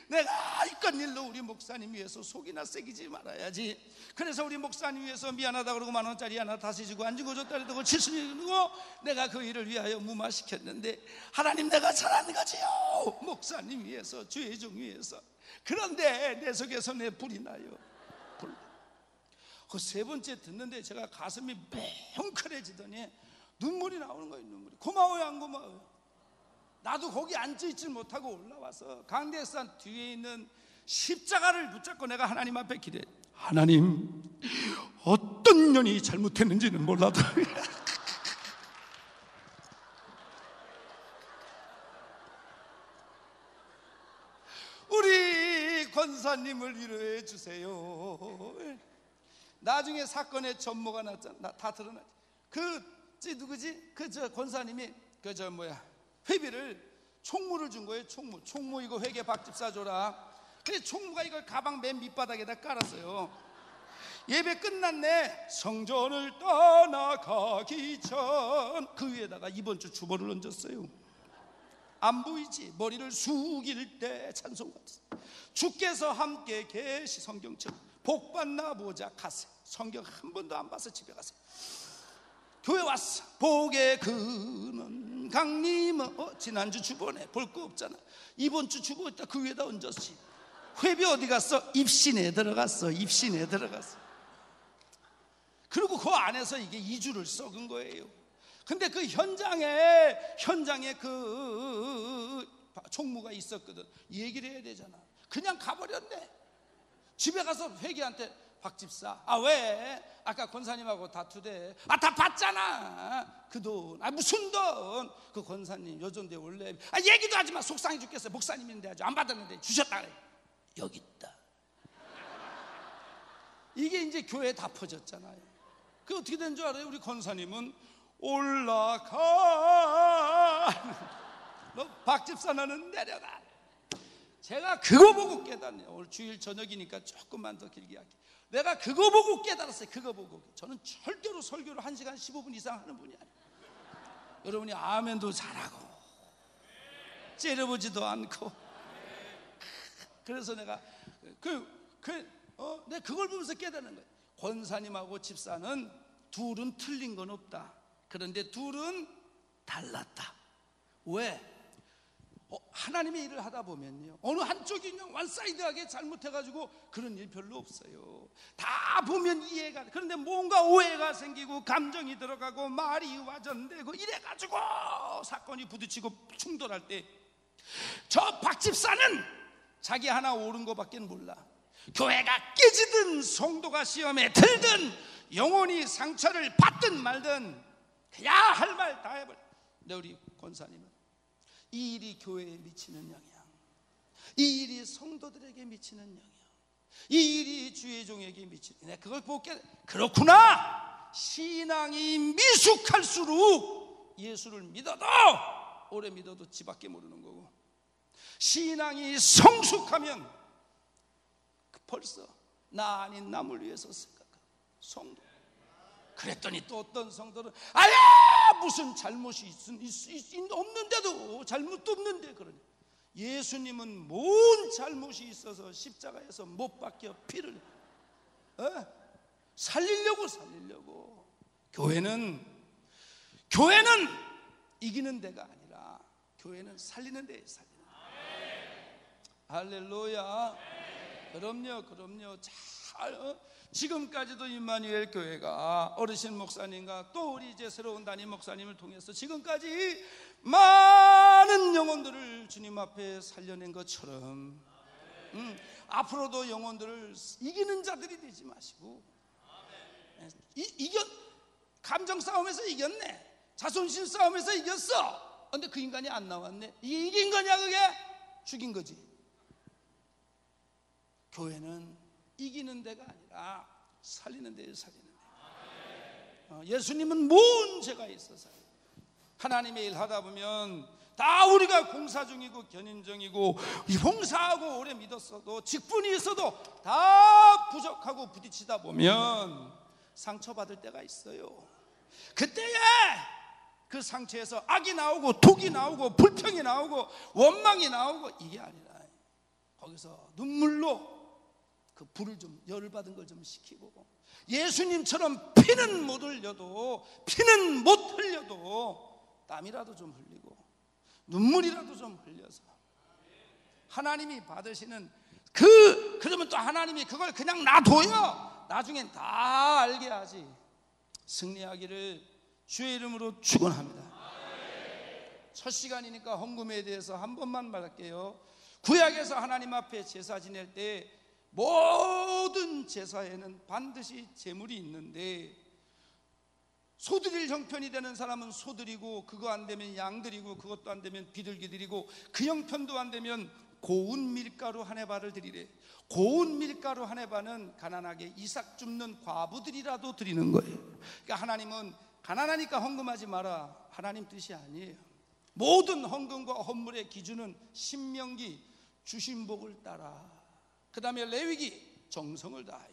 내가 이건 일로 우리 목사님 위해서 속이나 새기지 말아야지. 그래서 우리 목사님 위해서 미안하다 그러고 10,000원짜리 하나 다시 주고 안 주고 줬다 그러고 7순이 주고 내가 그 일을 위하여 무마시켰는데 하나님 내가 잘한 거지요. 목사님 위해서 주의 종 위해서. 그런데 내 속에서 내 불이 나요. 불. 그 3번째 듣는데 제가 가슴이 뭉클해지더니 눈물이 나오는 거예요. 눈물이. 고마워요 안 고마워요? 나도 거기 앉아있질 못하고 올라와서 강대산 뒤에 있는 십자가를 붙잡고 내가 하나님 앞에 기도해. 하나님 어떤 년이 잘못했는지는 몰라도 우리 권사님을 위로해 주세요. 나중에 사건의 전모가 났잖아. 다 드러나지. 누구지? 권사님이 회비를 총무를 준 거예요. 총무 이거 회계 박집사 줘라. 근데 총무가 이걸 가방 맨 밑바닥에다 깔았어요. 예배 끝났네. 성전을 떠나가기 전 그 위에다가 이번 주 주보를 얹었어요. 안 보이지? 머리를 숙일 때 찬송 같았어. 주께서 함께 계시 성경처럼 복받나 보자 가세. 성경 한 번도 안 봐서 집에 가세요. 교회 왔어. 복의 근원 강림은 지난주 주보네. 볼 거 없잖아. 이번 주 주보 있다. 그 위에다 얹었지. 회비 어디 갔어? 입신에 들어갔어. 입신에 들어갔어. 그리고 그 안에서 이게 2주를 썩은 거예요. 근데 그 현장에 그 총무가 있었거든. 얘기를 해야 되잖아. 그냥 가버렸네. 집에 가서 회계한테 박집사, 왜? 아까 권사님하고 다투대. 다 받잖아. 그 돈. 무슨 돈? 그 권사님 요즘대 원래 얘기도 하지 마. 속상해 죽겠어. 목사님인데 아주 안 받았는데 주셨다 그래. 여기 있다. 이게 이제 교회에 다 퍼졌잖아요. 그 어떻게 된 줄 알아요? 우리 권사님은 올라가. 너 박집사 너는 내려가. 제가 그거 보고 깨달네요. 오늘 주일 저녁이니까 조금만 더 길게 할게요. 내가 그거 보고 깨달았어요. 그거 보고. 저는 절대로 설교를 1시간 15분 이상 하는 분이 아니에요. 여러분이 아멘도 잘하고 째려보지도 않고. 그래서 내가 내가 그걸 보면서 깨달은 거예요. 권사님하고 집사는 둘은 틀린 건 없다. 그런데 둘은 달랐다. 왜? 하나님의 일을 하다 보면요, 어느 한쪽이 그냥 원사이드하게 잘못해가지고 그런 일 별로 없어요. 다 보면 이해가. 그런데 뭔가 오해가 생기고 감정이 들어가고 말이 와전되고 이래가지고 사건이 부딪히고 충돌할 때 저 박집사는 자기 하나 옳은 거밖에 몰라. 교회가 깨지든 성도가 시험에 들든 영혼이 상처를 받든 말든 그냥 할 말 다 해버려. 근데 우리 권사님은 이 일이 교회에 미치는 영향, 이 일이 성도들에게 미치는 영향, 이 일이 주의 종에게 미치는 영향, 그걸 보게. 그렇구나. 신앙이 미숙할수록 예수를 믿어도 오래 믿어도 지밖에 모르는 거고, 신앙이 성숙하면 벌써 나 아닌 남을 위해서 생각하고 성도. 그랬더니 또 어떤 성도는 무슨 잘못이 없는데도, 잘못도 없는데 그러니. 예수님은 뭔 잘못이 있어서 십자가에서 못 박혀 피를 살리려고. 교회는 이기는 데가 아니라 교회는 살리는 데에 살리는 데. 할렐루야. 그럼요. 지금까지도 임마누엘 교회가 어르신 목사님과 또 우리 이제 새로운 담임 목사님을 통해서 지금까지 많은 영혼들을 주님 앞에 살려낸 것처럼 앞으로도 영혼들을 이기는 자들이 되지 마시고, 감정 싸움에서 이겼네, 자존심 싸움에서 이겼어. 근데 그 인간이 안 나왔네. 이게 이긴 거냐? 그게 죽인 거지. 교회는 이기는 데가 아니라 살리는 데에 살리는 데. 예수님은 뭔 죄가 있어서 하나님의 일 하다 보면 다 우리가 공사 중이고 견인 중이고 봉사하고 오래 믿었어도 직분이 있어도 다 부족하고 부딪히다 보면 상처받을 때가 있어요. 그때에 그 상처에서 악이 나오고 독이 나오고 불평이 나오고 원망이 나오고, 이게 아니라 거기서 눈물로 그 불을 좀, 열을 받은 걸 좀 식히고, 예수님처럼 피는 못 흘려도 땀이라도 좀 흘리고 눈물이라도 좀 흘려서 하나님이 받으시는 그러면 또 하나님이 그걸 그냥 놔둬요. 나중엔 다 알게 하지. 승리하기를 주의 이름으로 축원합니다. 첫 시간이니까 헌금에 대해서 한 번만 말할게요. 구약에서 하나님 앞에 제사 지낼 때 모든 제사에는 반드시 제물이 있는데, 소드릴 형편이 되는 사람은 소드리고, 그거 안 되면 양 드리고, 그것도 안 되면 비둘기 드리고, 그 형편도 안 되면 고운 밀가루 한 해바를 드리래. 고운 밀가루 한 해바는 가난하게 이삭 줍는 과부들이라도 드리는 거예요. 그러니까 하나님은 가난하니까 헌금하지 마라, 하나님 뜻이 아니에요. 모든 헌금과 헌물의 기준은 신명기 주신 복을 따라, 그 다음에 레위기 정성을 다하여,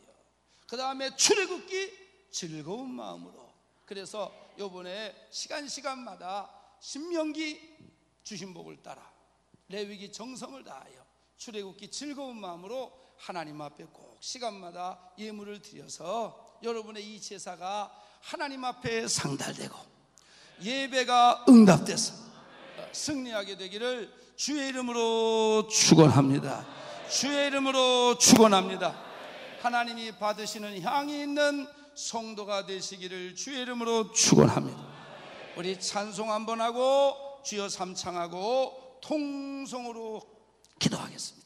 그 다음에 출애굽기 즐거운 마음으로. 그래서 요번에 시간마다 신명기 주신 복을 따라, 레위기 정성을 다하여, 출애굽기 즐거운 마음으로 하나님 앞에 꼭 시간마다 예물을 드려서 여러분의 이 제사가 하나님 앞에 상달되고 예배가 응답돼서 승리하게 되기를 주의 이름으로 축원합니다. 주의 이름으로 축원합니다. 하나님이 받으시는 향이 있는 성도가 되시기를 주의 이름으로 축원합니다. 우리 찬송 한번 하고 주여 삼창하고 통성으로 기도하겠습니다.